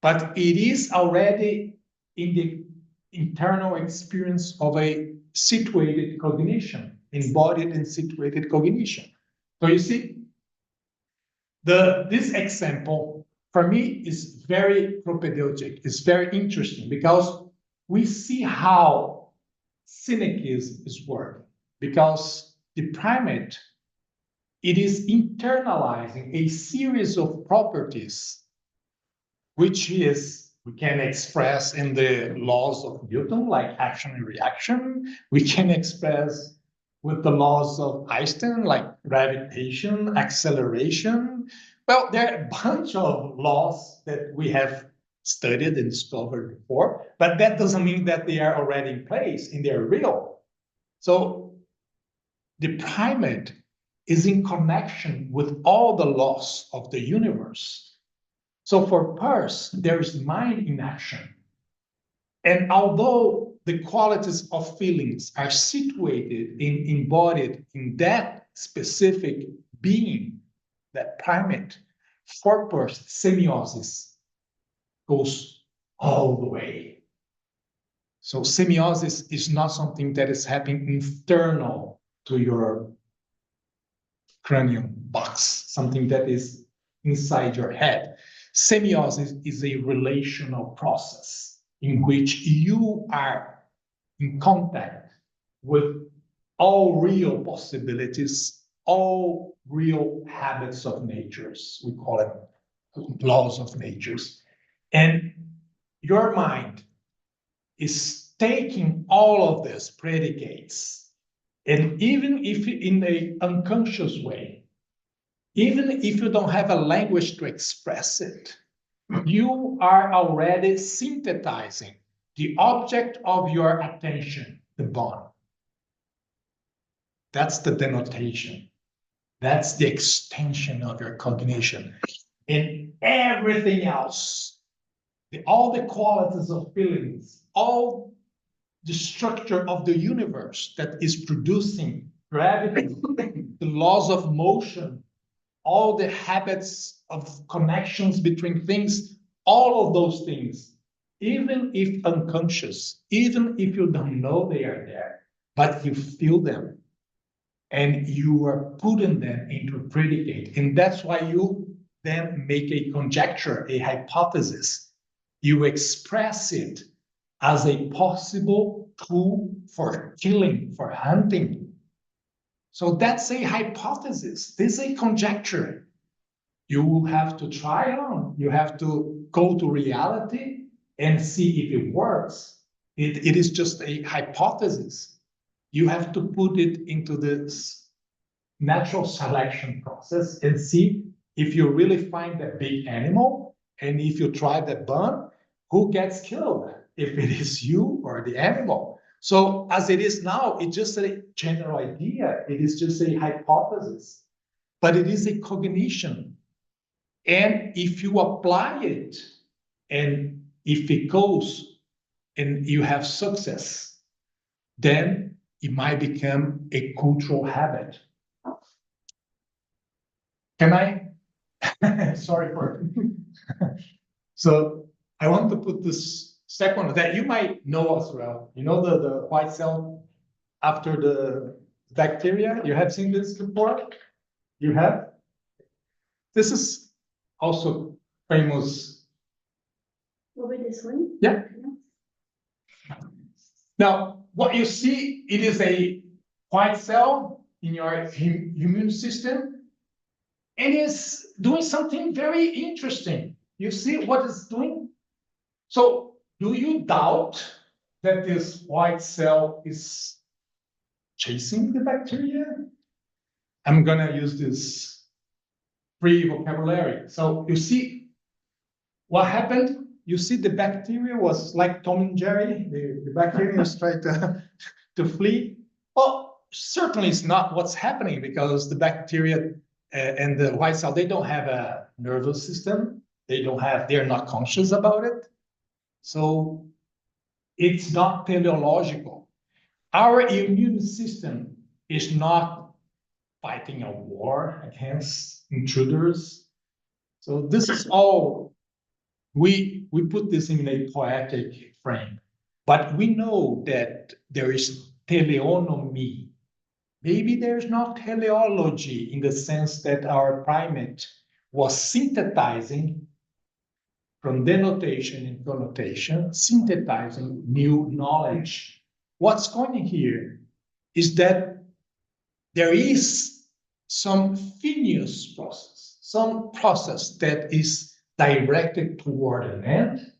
but it is already in the internal experience of a situated cognition, embodied and situated cognition. So you see, this example for me is very propedeutic. It's very interesting because we see how cynicism is working. Because the primate, it is internalizing a series of properties, which we can express in the laws of Newton, like action and reaction. We can express with the laws of Einstein, like gravitation, acceleration. Well, there are a bunch of laws that we have studied and discovered before, but that doesn't mean that they are already in place and they're real. So the primate is in connection with all the laws of the universe. So for Peirce, there is mind in action. And although the qualities of feelings are situated, embodied in that specific being, that primate, for Peirce, semiosis goes all the way. So semiosis is not something that is happening internal to your cranium box, something that is inside your head. Semiosis is a relational process in which you are in contact with all real possibilities, all real habits of natures. We call it laws of natures. And your mind is taking all of these predicates, and even if in an unconscious way, even if you don't have a language to express it, you are already synthesizing the object of your attention, the bond. That's the denotation. That's the extension of your cognition. And everything else, all the qualities of feelings, all the structure of the universe that is producing gravity, the laws of motion, all the habits of connections between things, all of those things, even if unconscious, even if you don't know they are there, but you feel them, and you are putting them into a predicate. And that's why you then make a conjecture, a hypothesis. You express it as a possible tool for killing, for hunting. So that's a hypothesis. This is a conjecture. You have to try it on. You have to go to reality and see if it works. It is just a hypothesis. You have to put it into this natural selection process and see if you really find that big animal, and if you try that bun, who gets killed, if it is you or the animal. So as it is now, it's just a general idea. It is just a hypothesis, but it is a cognition. And if you apply it, and if it goes and you have success, then it might become a cultural habit. Can I? Sorry for So I want to put this second that you might know as well. You know the white cell after the bacteria? You have seen this before? You have? This is also famous. What with this one? Yeah. Now, what you see, it is a white cell in your immune system, and it's doing something very interesting. You see what it's doing? So, do you doubt that this white cell is chasing the bacteria? I'm gonna use this free vocabulary. So, you see what happened? You see the bacteria was like Tom and Jerry. The bacteria was trying to flee. Well, certainly it's not what's happening, because the bacteria and the white cell, they don't have a nervous system. They're not conscious about it. So it's not teleological. Our immune system is not fighting a war against intruders. So this is all, we put this in a poetic frame, but we know that there is teleonomy. Maybe there's not teleology in the sense that our primate was synthesizing from denotation and connotation, synthesizing new knowledge. What's going on here is that there is some fineous process, some process that is directed toward an end.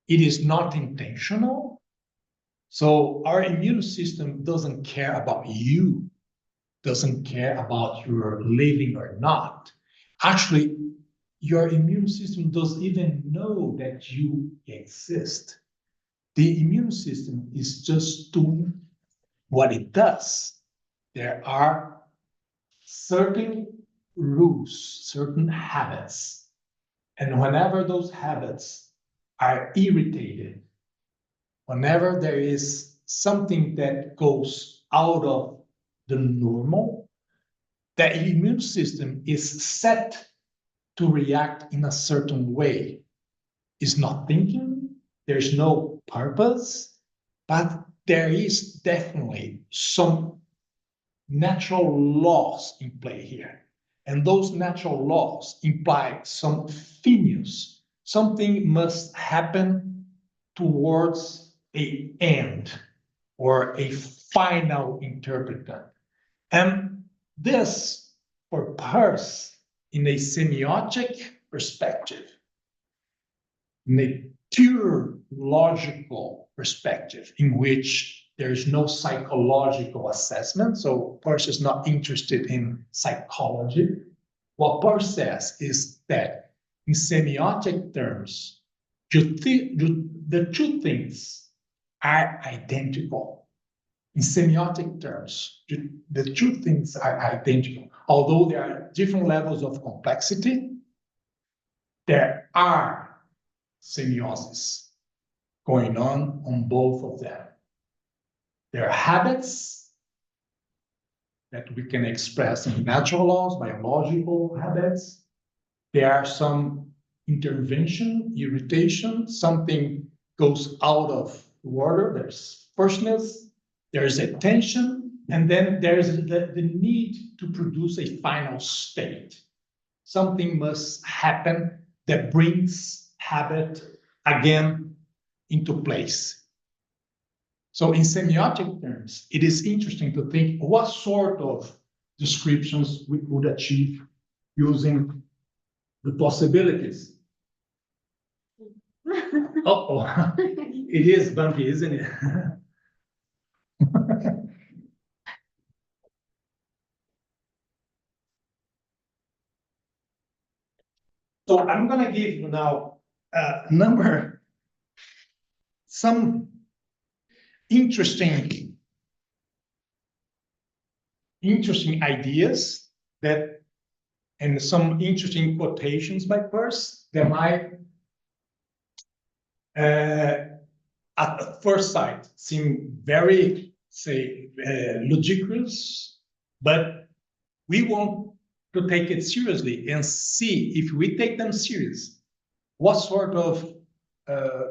It is not intentional. So our immune system doesn't care about you, doesn't care about your living or not. Actually, your immune system doesn't even know that you exist. The immune system is just doing what it does. There are certain rules, certain habits, and whenever those habits are irritated, whenever there is something that goes out of the normal, the immune system is set to react in a certain way. It's not thinking, there's no purpose, but there is definitely some natural laws in play here. And those natural laws imply some fineus. Something must happen towards an end or a final interpretant. And this, for Peirce, in a semiotic perspective, in a pure logical perspective, in which there is no psychological assessment, so Peirce is not interested in psychology. What Peirce says is that in semiotic terms, the two things are identical. In semiotic terms, the two things are identical. Although there are different levels of complexity, there are semioses going on both of them. There are habits that we can express in natural laws, biological habits. There are some intervention, irritation, something goes out of order. There's firstness, there's attention, And then there's the need to produce a final state. Something must happen that brings habit again into place. So in semiotic terms, it is interesting to think what sort of descriptions we could achieve using the possibilities. Uh-oh, it is bumpy, isn't it? So I'm gonna give you now some interesting ideas that, and some interesting quotations by Peirce that might, at first sight, seem very, say, ludicrous, but we want to take it seriously and see if we take them serious, what sort of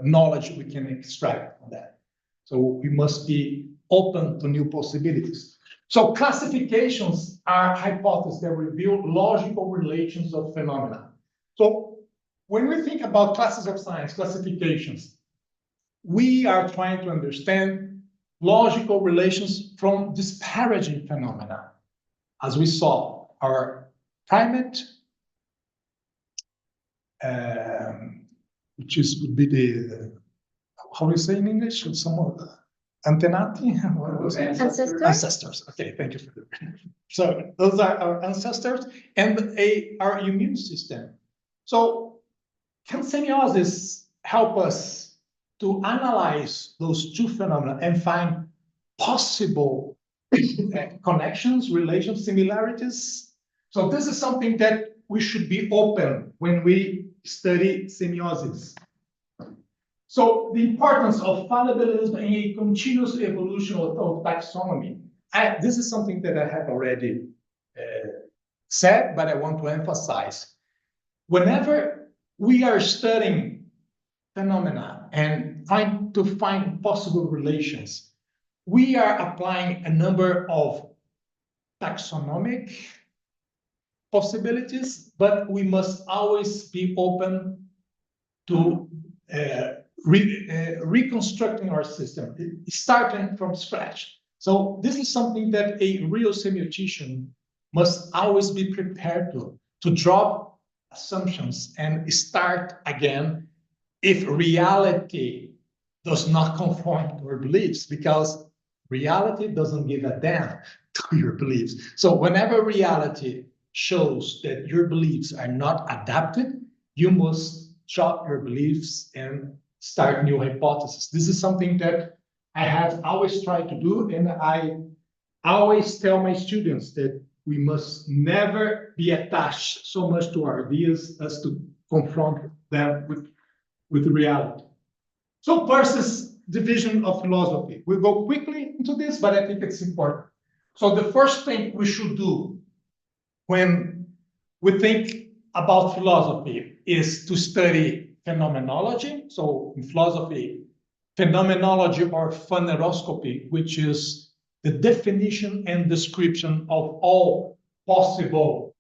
knowledge we can extract from that. So we must be open to new possibilities. So classifications are hypotheses that reveal logical relations of phenomena. So when we think about classes of science, classifications, we are trying to understand logical relations from disparaging phenomena. As we saw, our primate, which would be the, how do you say in English? Some of the antenati? Ancestors. Okay, thank you for the. So those are our ancestors and our immune system. So can semiosis help us to analyze those two phenomena and find possible connections, relations, similarities? So this is something that we should be open when we study semiosis. So the importance of fallibilism in a continuous evolution of taxonomy. This is something that I have already said, but I want to emphasize. Whenever we are studying phenomena and trying to find possible relations, we are applying a number of taxonomic possibilities, but we must always be open to reconstructing our system, starting from scratch. So this is something that a real semiotician must always be prepared to drop assumptions and start again if reality does not conform to our beliefs, because reality doesn't give a damn to your beliefs. So whenever reality shows that your beliefs are not adapted, you must drop your beliefs and start new hypotheses. This is something that I have always tried to do, and I always tell my students that we must never be attached so much to our ideas as to confront them with reality. So Peirce's division of philosophy. We'll go quickly into this, but I think it's important. So the first thing we should do when we think about philosophy is to study phenomenology. So in philosophy, phenomenology or phaneroscopy, which is the definition and description of all possible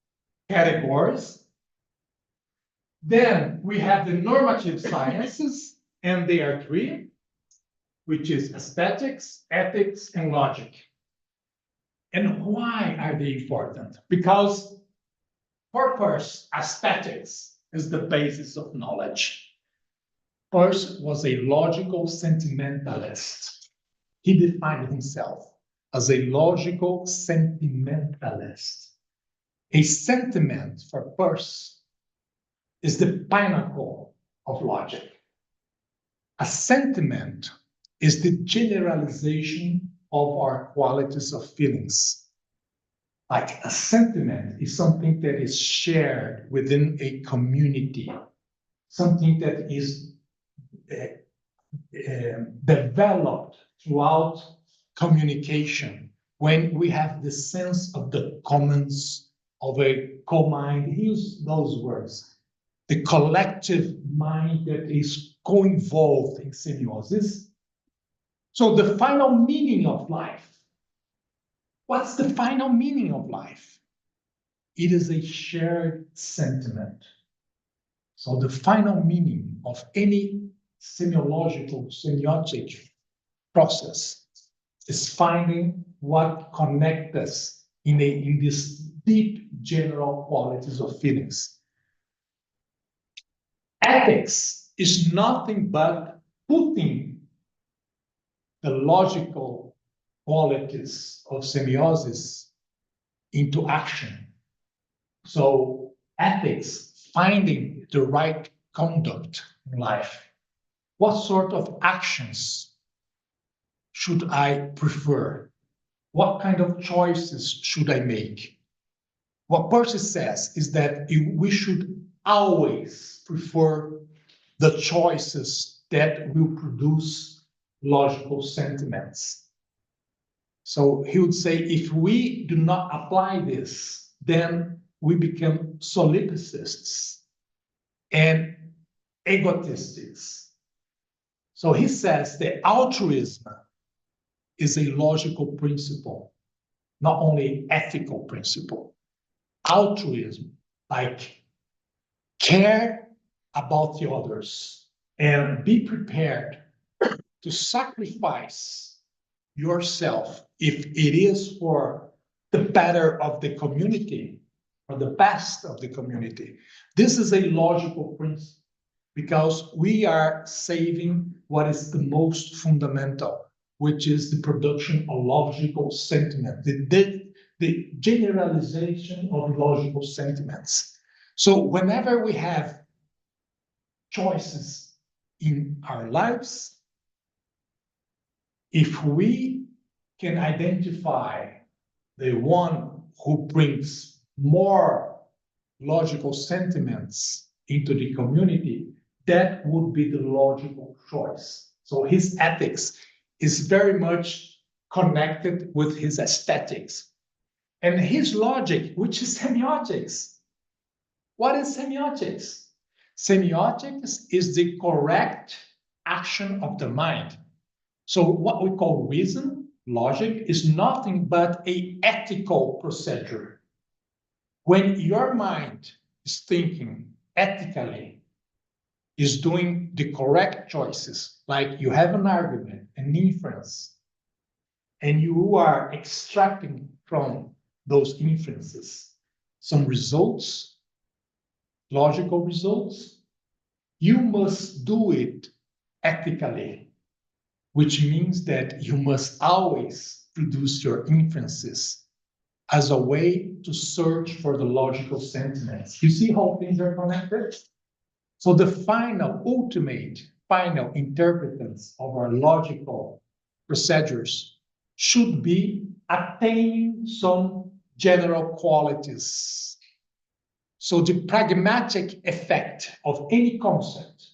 categories. Then we have the normative sciences, and they are three, which is aesthetics, ethics, and logic. And why are they important? Because for Peirce, aesthetics is the basis of knowledge. Peirce was a logical sentimentalist. He defined himself as a logical sentimentalist. A sentiment for Peirce is the pinnacle of logic. A sentiment is the generalization of our qualities of feelings. Like a sentiment is something that is shared within a community, something that is developed throughout communication, when we have the sense of the commons of a co-mind. He used those words, the collective mind that is co-involved in semiosis. So the final meaning of life What's the final meaning of life? It is a shared sentiment. So the final meaning of any semiological, semiotic process is finding what connects us in these deep general qualities of feelings. Ethics is nothing but putting the logical qualities of semiosis into action. So ethics, finding the right conduct in life. What sort of actions should I prefer? What kind of choices should I make? What Peirce says is that we should always prefer the choices that will produce logical sentiments. So he would say, if we do not apply this, then we become solipsicists and egotists. So he says that altruism is a logical principle, not only ethical principle. Altruism, like care about the others and be prepared to sacrifice yourself if it is for the better of the community or the best of the community. This is a logical principle because we are saving what is the most fundamental, which is the production of logical sentiment, the generalization of logical sentiments. So whenever we have choices in our lives, if we can identify the one who brings more logical sentiments into the community, that would be the logical choice. So his ethics is very much connected with his aesthetics. And his logic, which is semiotics. What is semiotics? Semiotics is the correct action of the mind. So what we call reason, logic, is nothing but an ethical procedure. When your mind is thinking ethically, is doing the correct choices, like you have an argument, an inference, and you are extracting from those inferences some results, logical results, you must do it ethically, which means that you must always produce your inferences as a way to search for the logical sentiments. You see how things are connected? So the ultimate interpretance of our logical procedures should be attaining some general qualities. So the pragmatic effect of any concept,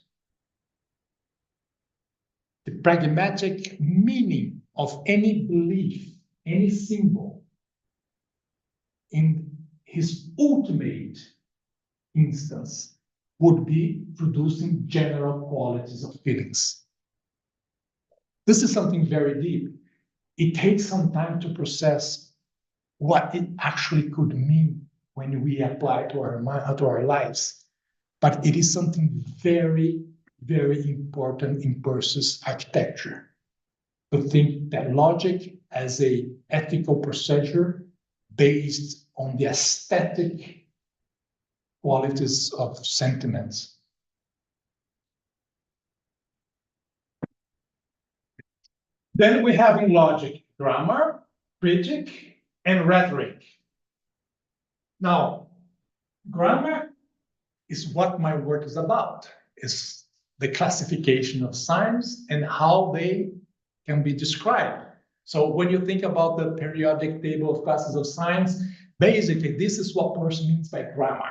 the pragmatic meaning of any belief, any symbol, in his ultimate instance, would be producing general qualities of feelings. This is something very deep. It takes some time to process what it actually could mean when we apply it to our lives. But it is something very, very important in Peirce's architecture, to think that logic as an ethical procedure based on the aesthetic qualities of sentiments. Then we have in logic grammar, critic, and rhetoric. Now, grammar is what my work is about. It's the classification of signs and how they can be described. So when you think about the periodic table of classes of signs, basically this is what Peirce means by grammar.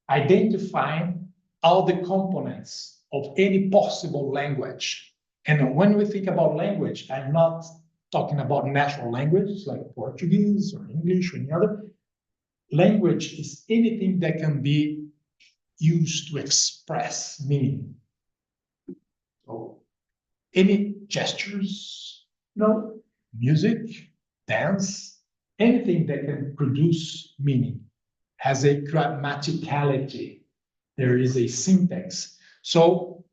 Identifying all the components of any possible language. And when we think about language, I'm not talking about natural languages like Portuguese or English or any other. Language is anything that can be used to express meaning. So any gestures, music, dance, anything that can produce meaning has a grammaticality. There is a syntax. So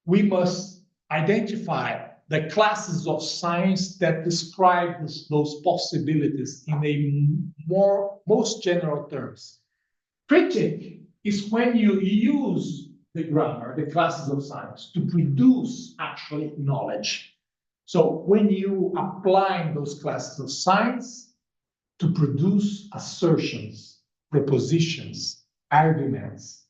we must identify the classes of science that describe those possibilities in a most general terms. Critic is when you use the grammar, the classes of science, to produce actually knowledge. So when you apply those classes of science to produce assertions, propositions, arguments,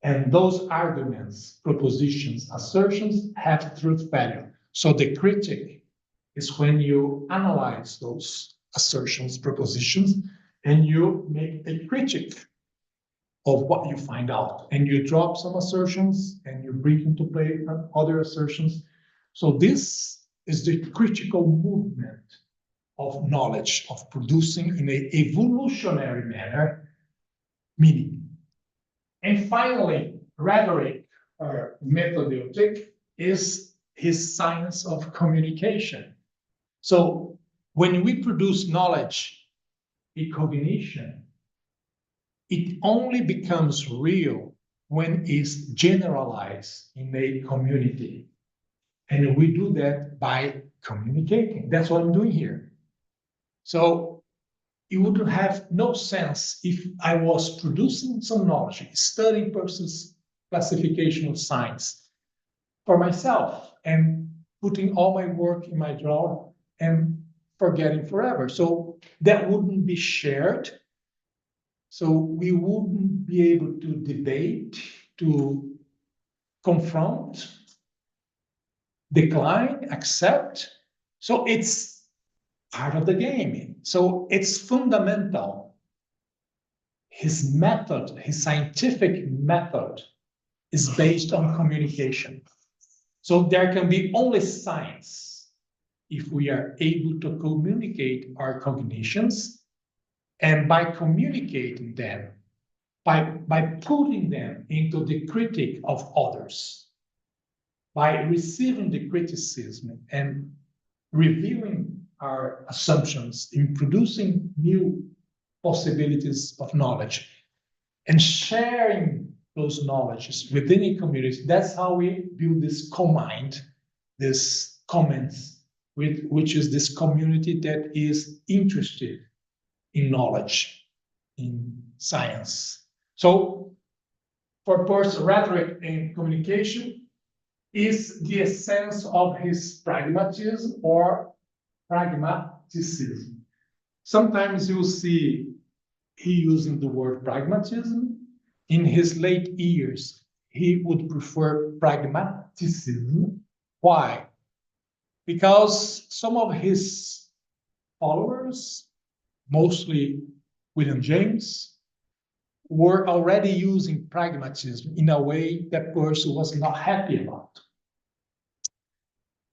and those arguments, propositions, assertions have truth value. So the critic is when you analyze those assertions, propositions, and you make a critic of what you find out. And you drop some assertions and you bring into play other assertions. So this is the critical movement of knowledge, of producing in an evolutionary manner meaning. And finally, rhetoric or methodeutic is his science of communication. So when we produce knowledge in cognition, it only becomes real when it's generalized in a community. And we do that by communicating. That's what I'm doing here. So it would have no sense if I was producing some knowledge, studying Peirce's classification of science for myself and putting all my work in my drawer and forgetting forever. So that wouldn't be shared. So we wouldn't be able to debate, to confront, decline, accept. So it's part of the game. So it's fundamental. His method, his scientific method, is based on communication. So there can be only science if we are able to communicate our cognitions, and by communicating them, by putting them into the critique of others, by receiving the criticism and reviewing our assumptions in producing new possibilities of knowledge and sharing those knowledges within a community. That's how we build this co-mind, this commons, which is this community that is interested in knowledge, in science. So for Peirce, rhetoric and communication is the essence of his pragmatism or pragmaticism. Sometimes you'll see he using the word pragmatism. In his late years, he would prefer pragmaticism. Why? Because some of his followers, mostly William James, were already using pragmatism in a way that Peirce was not happy about.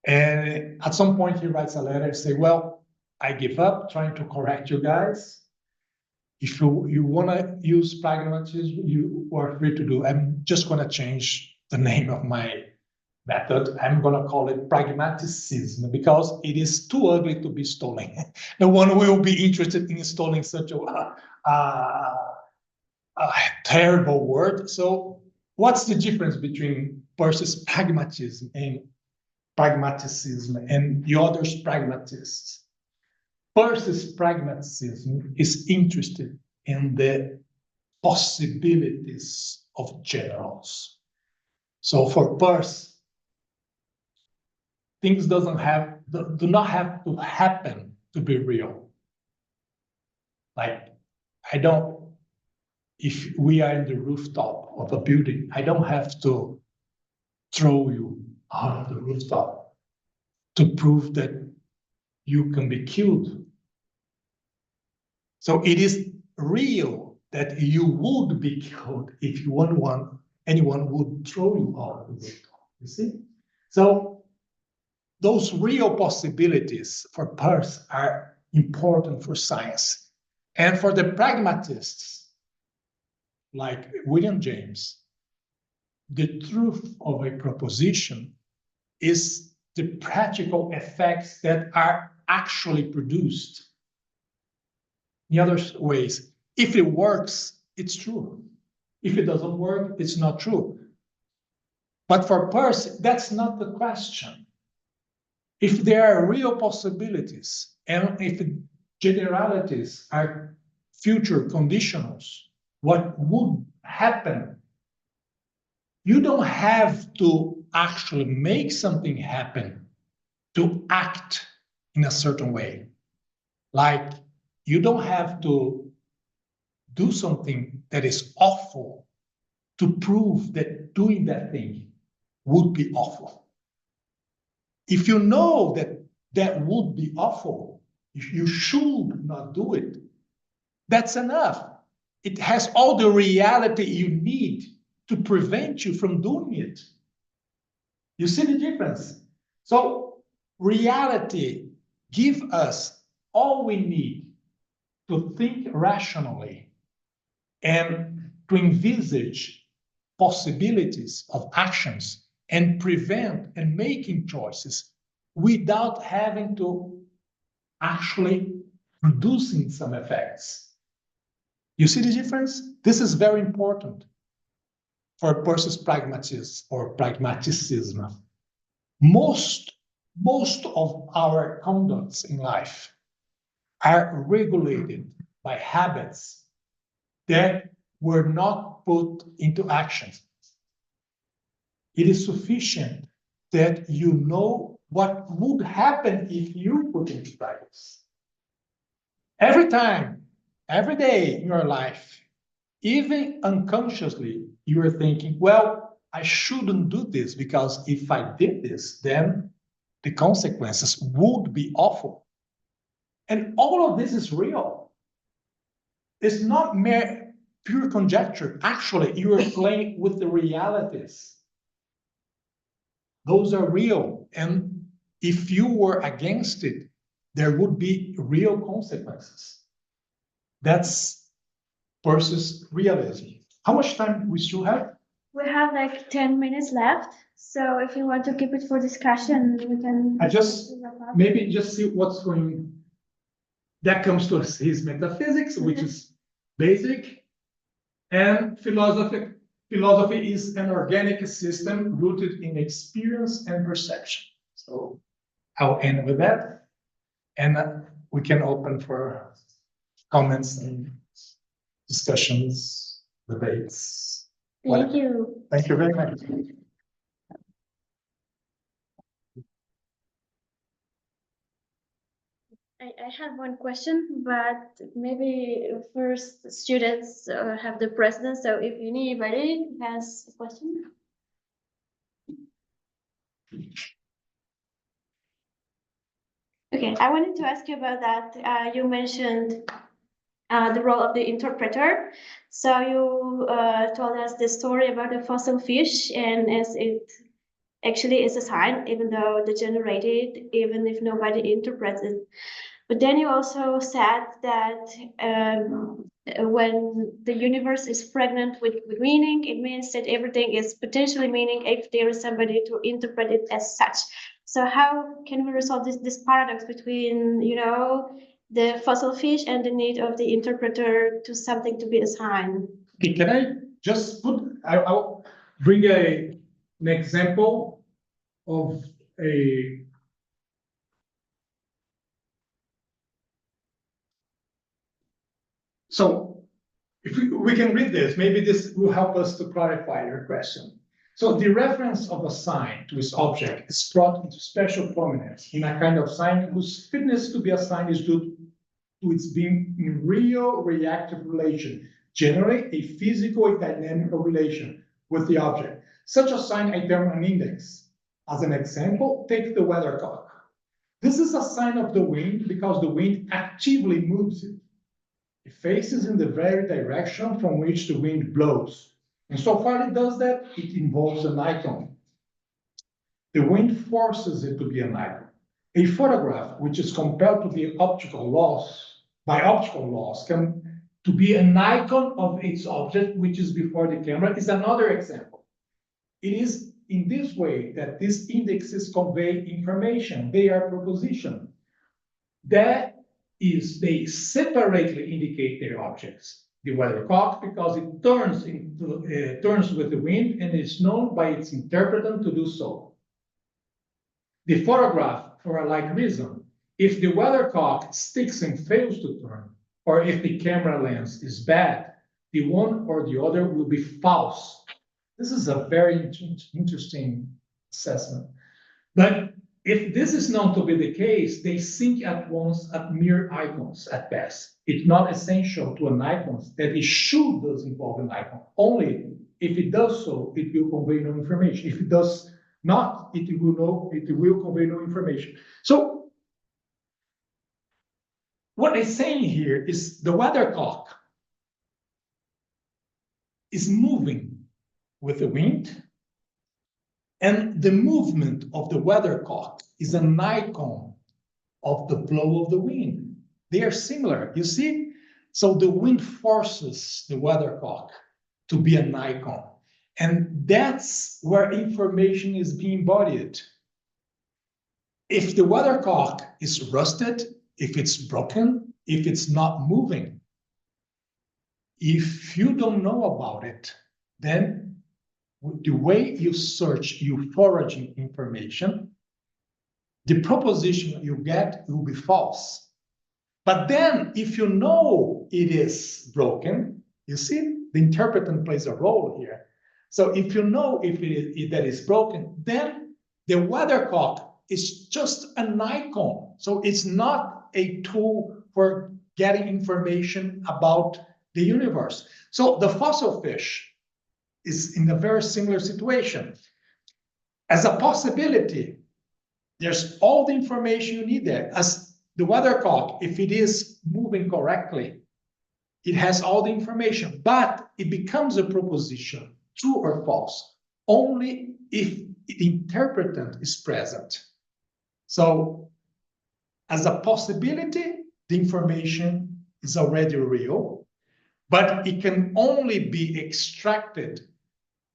And at some point he writes a letter and say, well, I give up trying to correct you guys. If you want to use pragmatism, you are free to do. I'm just going to change the name of my method. I'm going to call it pragmaticism because it is too ugly to be stolen. No one will be interested in stealing such a terrible word. So what's the difference between Peirce's pragmatism and pragmaticism and the others' pragmatists? Peirce's pragmatism is interested in the possibilities of generals. So for Peirce, things do not have to happen to be real. Like, if we are in the rooftop of a building, I don't have to throw you out of the rooftop to prove that you can be killed. So it is real that you would be killed if anyone would throw you out of the rooftop, you see? So those real possibilities for Peirce are important for science. And for the pragmatists, like William James, the truth of a proposition is the practical effects that are actually produced In other ways, if it works, it's true. If it doesn't work, it's not true. But for Peirce, that's not the question. If there are real possibilities and if generalities are future conditionals, what would happen? You don't have to actually make something happen to act in a certain way. Like, you don't have to do something that is awful to prove that doing that thing would be awful. If you know that that would be awful, if you should not do it, that's enough. It has all the reality you need to prevent you from doing it. You see the difference? So reality gives us all we need to think rationally and to envisage possibilities of actions and prevent and making choices without having to actually producing some effects. You see the difference? This is very important for Peirce's pragmatism or pragmaticism. Most of our conducts in life are regulated by habits that were not put into action. It is sufficient that you know what would happen if you put into practice. Every time, every day in your life, even unconsciously, you are thinking, well, I shouldn't do this because if I did this, then the consequences would be awful. And all of this is real. It's not mere pure conjecture. Actually, you are playing with the realities. Those are real. And if you were against it, there would be real consequences. That's Peirce's realism. How much time we still have? We have like 10 minutes left. So if you want to keep it for discussion, we can. I just maybe just see what's going. That comes to his metaphysics, which is basic, and philosophy. Philosophy is an organic system rooted in experience and perception. So I'll end with that, and we can open for comments and discussions, debates. Thank you. Thank you very much. I have one question, but maybe first students have the precedence. So if anybody has a question. Okay, I wanted to ask you about that. You mentioned the role of the interpreter. So you told us the story about the fossil fish, and as it actually is a sign, even though degenerated, even if nobody interprets it. But then you also said that when the universe is pregnant with meaning, it means that everything is potentially meaning if there is somebody to interpret it as such. So how can we resolve this paradox between, you know, the fossil fish and the need of the interpreter to something to be assigned? Okay, can I just I'll bring an example of a so if we can read this, maybe this will help us to clarify your question. So the reference of a sign to its object is brought into special prominence in a kind of sign whose fitness to be assigned is due to its being in real reactive relation, generally a physical and dynamical relation with the object. Such a sign I term an index. As an example, take the weathercock. This is a sign of the wind because the wind actively moves it. It faces in the very direction from which the wind blows. And so far it does that, it involves an icon. The wind forces it to be an icon. A photograph, which is compelled to be optical laws, by optical laws, can to be an icon of its object, which is before the camera, is another example. It is in this way that these indexes convey information. They are proposition. That is they separately indicate their objects. The weathercock, because it turns with the wind and is known by its interpreter to do so. The photograph, for a like reason, if the weathercock sticks and fails to turn, or if the camera lens is bad, the one or the other will be false. This is a very interesting assessment. But if this is known to be the case, they think at once at mere icons at best. It's not essential to an icon that it should does involve an icon. Only if it does so, it will convey no information. If it does not, it will convey no information. So what they're saying here is the weathercock is moving with the wind, and the movement of the weathercock is an icon of the blow of the wind. They are similar, you see? So the wind forces the weathercock to be an icon. And that's where information is being embodied. If the weathercock is rusted, if it's broken, if it's not moving, if you don't know about it, then the way you search, you foraging information, the proposition you get will be false. But then if you know it is broken, you see, the interpreter plays a role here. So if you know if that is broken, then the weathercock is just an icon. So it's not a tool for getting information about the universe. So the fossil fish is in a very similar situation. As a possibility, there's all the information you need there. As the weathercock, if it is moving correctly, it has all the information, but it becomes a proposition, true or false, only if the interpretant is present. So as a possibility, the information is already real, but it can only be extracted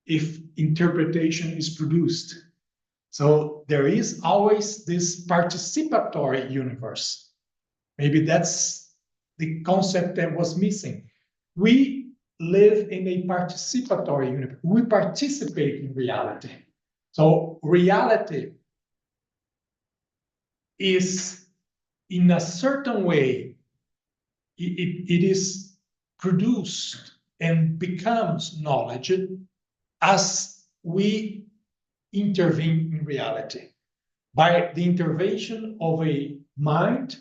if interpretation is produced. So there is always this participatory universe. Maybe that's the concept that was missing. We live in a participatory universe. We participate in reality. So reality is, in a certain way, it is produced and becomes knowledge as we intervene in reality. By the intervention of a mind,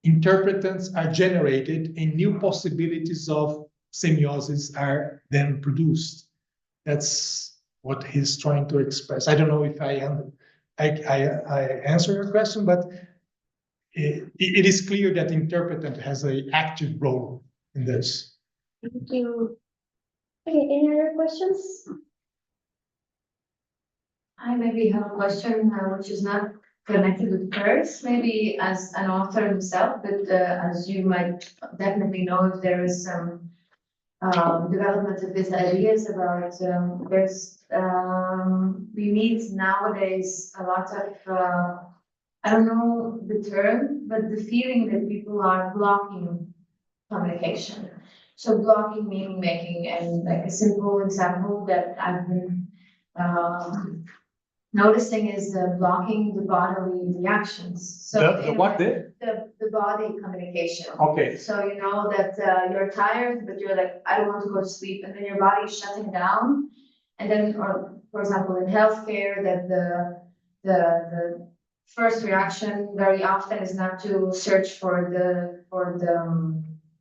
interpretants are generated and new possibilities of semiosis are then produced. That's what he's trying to express. I don't know if I answer your question, but it is clear that interpretant has an active role in this. Thank you. Okay, any other questions? I maybe have a question which is not connected with Peirce, maybe as an author himself, but as you might definitely know, if there is some development of these ideas about we meet nowadays a lot of I don't know the term, but the feeling that people are blocking communication. So blocking meaning making, and like a simple example that I've been noticing is blocking the bodily reactions. So The what did? The body communication. Okay. So you know that you're tired, but you're like, I don't want to go to sleep, and then your body is shutting down. And then, or for example, in healthcare, that the first reaction very often is not to search for the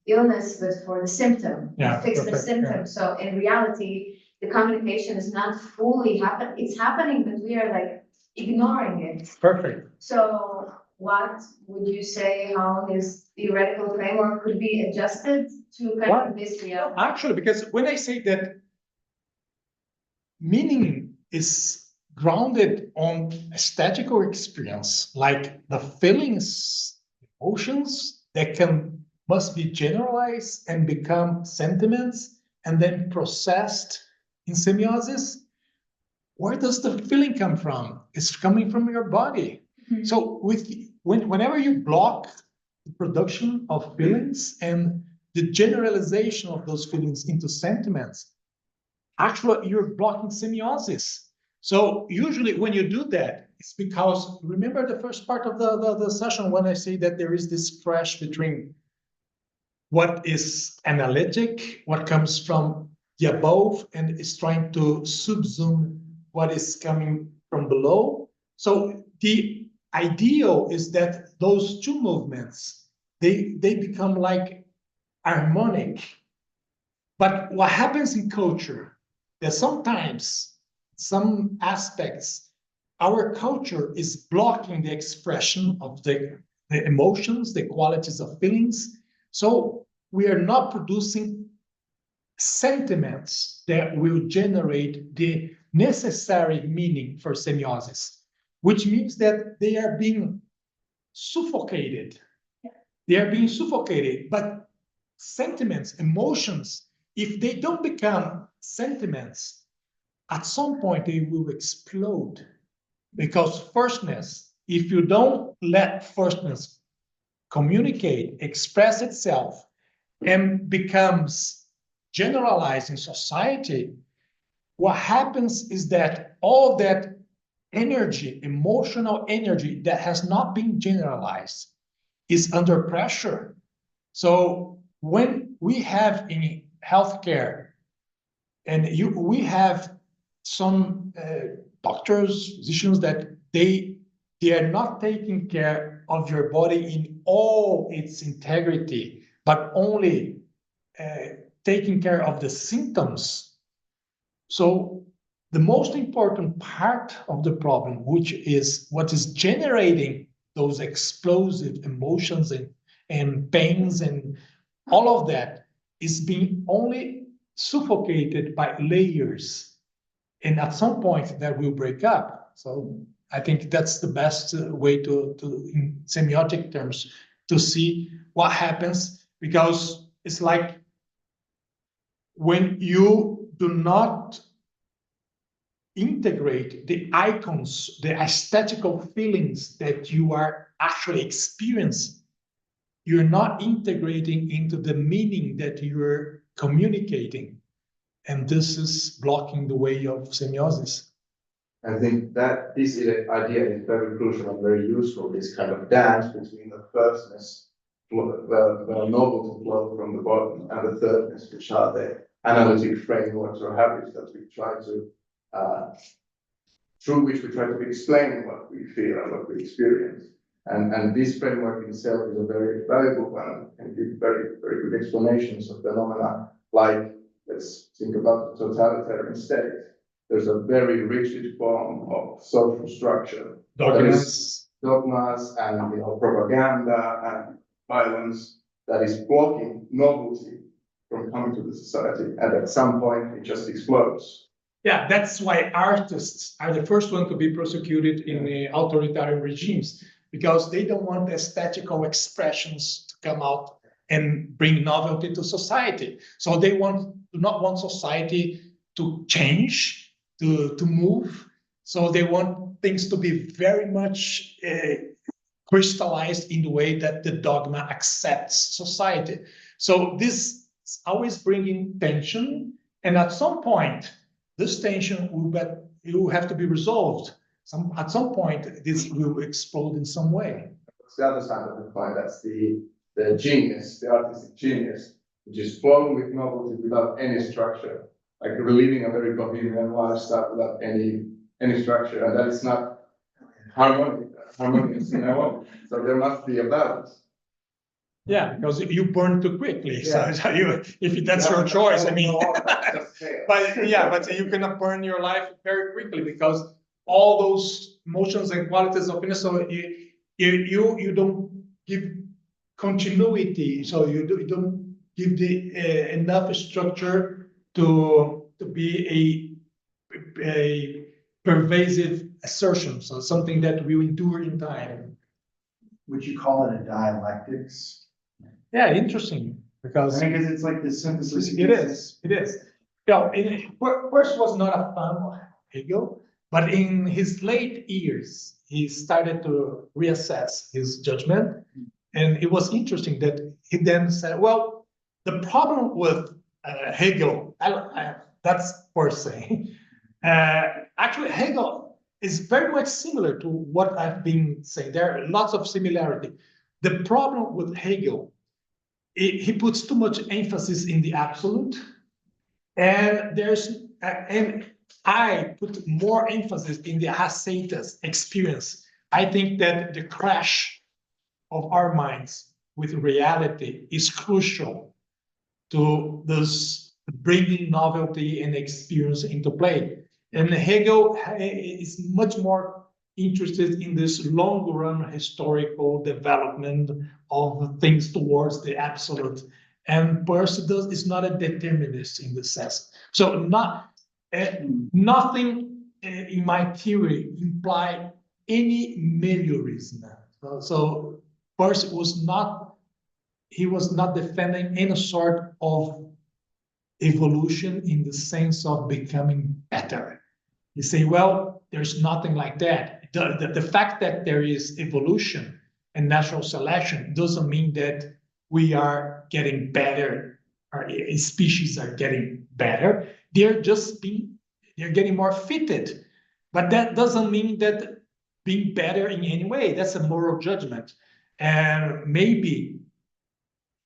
illness, but for the symptom, fix the symptom. So in reality, the communication is not fully happening. It's happening, but we are like ignoring it. Perfect. So what would you say how his theoretical framework could be adjusted to kind of this reality? Actually, because when I say that meaning is grounded on aesthetical experience, like the feelings, emotions that must be generalized and become sentiments and then processed in semiosis, where does the feeling come from? It's coming from your body. Mm-hmm. So whenever you block the production of feelings and the generalization of those feelings into sentiments, actually you're blocking semiosis. So usually when you do that, it's because, remember the first part of the session when I say that there is this crash between what is analytic, what comes from the above, and is trying to subsume what is coming from below. So the ideal is that those two movements, they become like harmonic. But what happens in culture, that sometimes some aspects, our culture is blocking the expression of the emotions, the qualities of feelings. So we are not producing sentiments that will generate the necessary meaning for semiosis, which means that they are being suffocated. They are being suffocated, but sentiments, emotions, if they don't become sentiments, at some point they will explode. Because firstness, if you don't let firstness communicate, express itself, and becomes generalized in society, what happens is that all that energy, emotional energy that has not been generalized is under pressure. So when we have in healthcare, and we have some doctors, physicians that they are not taking care of your body in all its integrity, but only taking care of the symptoms. So the most important part of the problem, which is what is generating those explosive emotions and pains and all of that, is being only suffocated by layers. And at some point that will break up. So I think that's the best way to in semiotic terms, to see what happens, because it's like when you do not integrate the icons, the aesthetical feelings that you are actually experiencing, you're not integrating into the meaning that you're communicating. And this is blocking the way of semiosis. I think that this idea is very crucial and very useful, this kind of dance between the firstness, the novelty flow from the bottom, and the thirdness, which are the analytic frameworks or habits that we try to, through which we try to explain what we feel and what we experience. And this framework itself is a very valuable one and give very, very good explanations of phenomena like, let's think about the totalitarian state. There's a very rigid form of social structure. Dogmas And propaganda and violence that is blocking novelty from coming to the society. And at some point, it just explodes. Yeah, that's why artists are the first one to be prosecuted in the authoritarian regimes, because they don't want aesthetical expressions to come out and bring novelty to society. So they do not want society to change, to move. So they want things to be very much crystallized in the way that the dogma accepts society. So this is always bringing tension, and at some point, this tension will have to be resolved. At some point, this will explode in some way. It's the other side of the coin. That's the genius, the artistic genius, which is flowing with novelty without any structure, like living a very bohemian lifestyle without any structure, and that is not harmonious, So there must be a balance. Yeah, because you burn too quickly. Yeah. So if that's your choice, I mean, but you cannot burn your life very quickly, because all those emotions and qualities of innocence, so you don't give continuity, so you don't give the enough structure to be a pervasive assertion, so something that will endure in time. Would you call it a dialectics? Yeah, interesting, because Because it's like the synthesis. it is. Yeah, Peirce was not a fan of Hegel, but in his late years, he started to reassess his judgment, And it was interesting that he then said, well, the problem with Hegel, that's per se. Actually, Hegel is very much similar to what I've been saying. There are lots of similarity. The problem with Hegel, he puts too much emphasis in the absolute, and I put more emphasis in the Hacetas experience. I think that the crash of our minds with reality is crucial to this bringing novelty and experience into play. And Hegel is much more interested in this long-run historical development of things towards the absolute. And Peirce is not a determinist in the sense. So nothing in my theory imply any meliorism. So Peirce was not defending any sort of evolution in the sense of becoming better. You say, well, there's nothing like that. The fact that there is evolution and natural selection doesn't mean that we are getting better, or species are getting better. They're getting more fitted. But that doesn't mean that being better in any way. That's a moral judgment. And maybe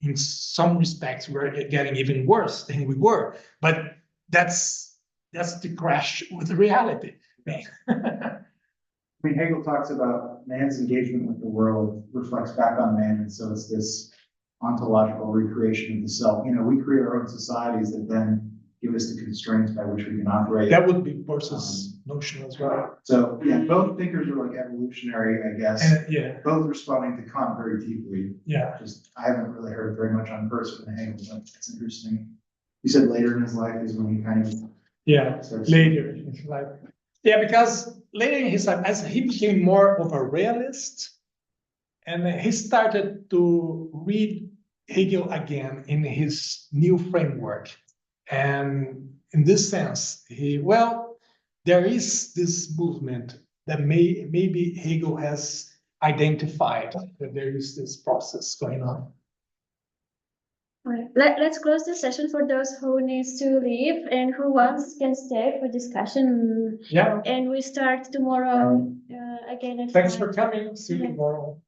in some respects, we're getting even worse than we were. But that's the crash with reality. I mean, Hegel talks about man's engagement with the world reflects back on man, and so it's this ontological recreation of the self. You know, we create our own societies that then give us the constraints by which we can operate. That would be Peirce's notion as well. So yeah, both thinkers are like evolutionary, I guess. Yeah. Both responding to Kant very deeply. Yeah. Just I haven't really heard very much on Peirce and Hegel, but it's interesting. You said later in his life is when he kind of later in his life. Yeah, because later in his life, as he became more of a realist, and he started to read Hegel again in his new framework. And in this sense, there is this movement that maybe Hegel has identified that there is this process going on. All right. Let's close the session for those who needs to leave, and who wants can stay for discussion. Yeah. And we start tomorrow again at Thanks 5. for coming. See you Yeah. tomorrow.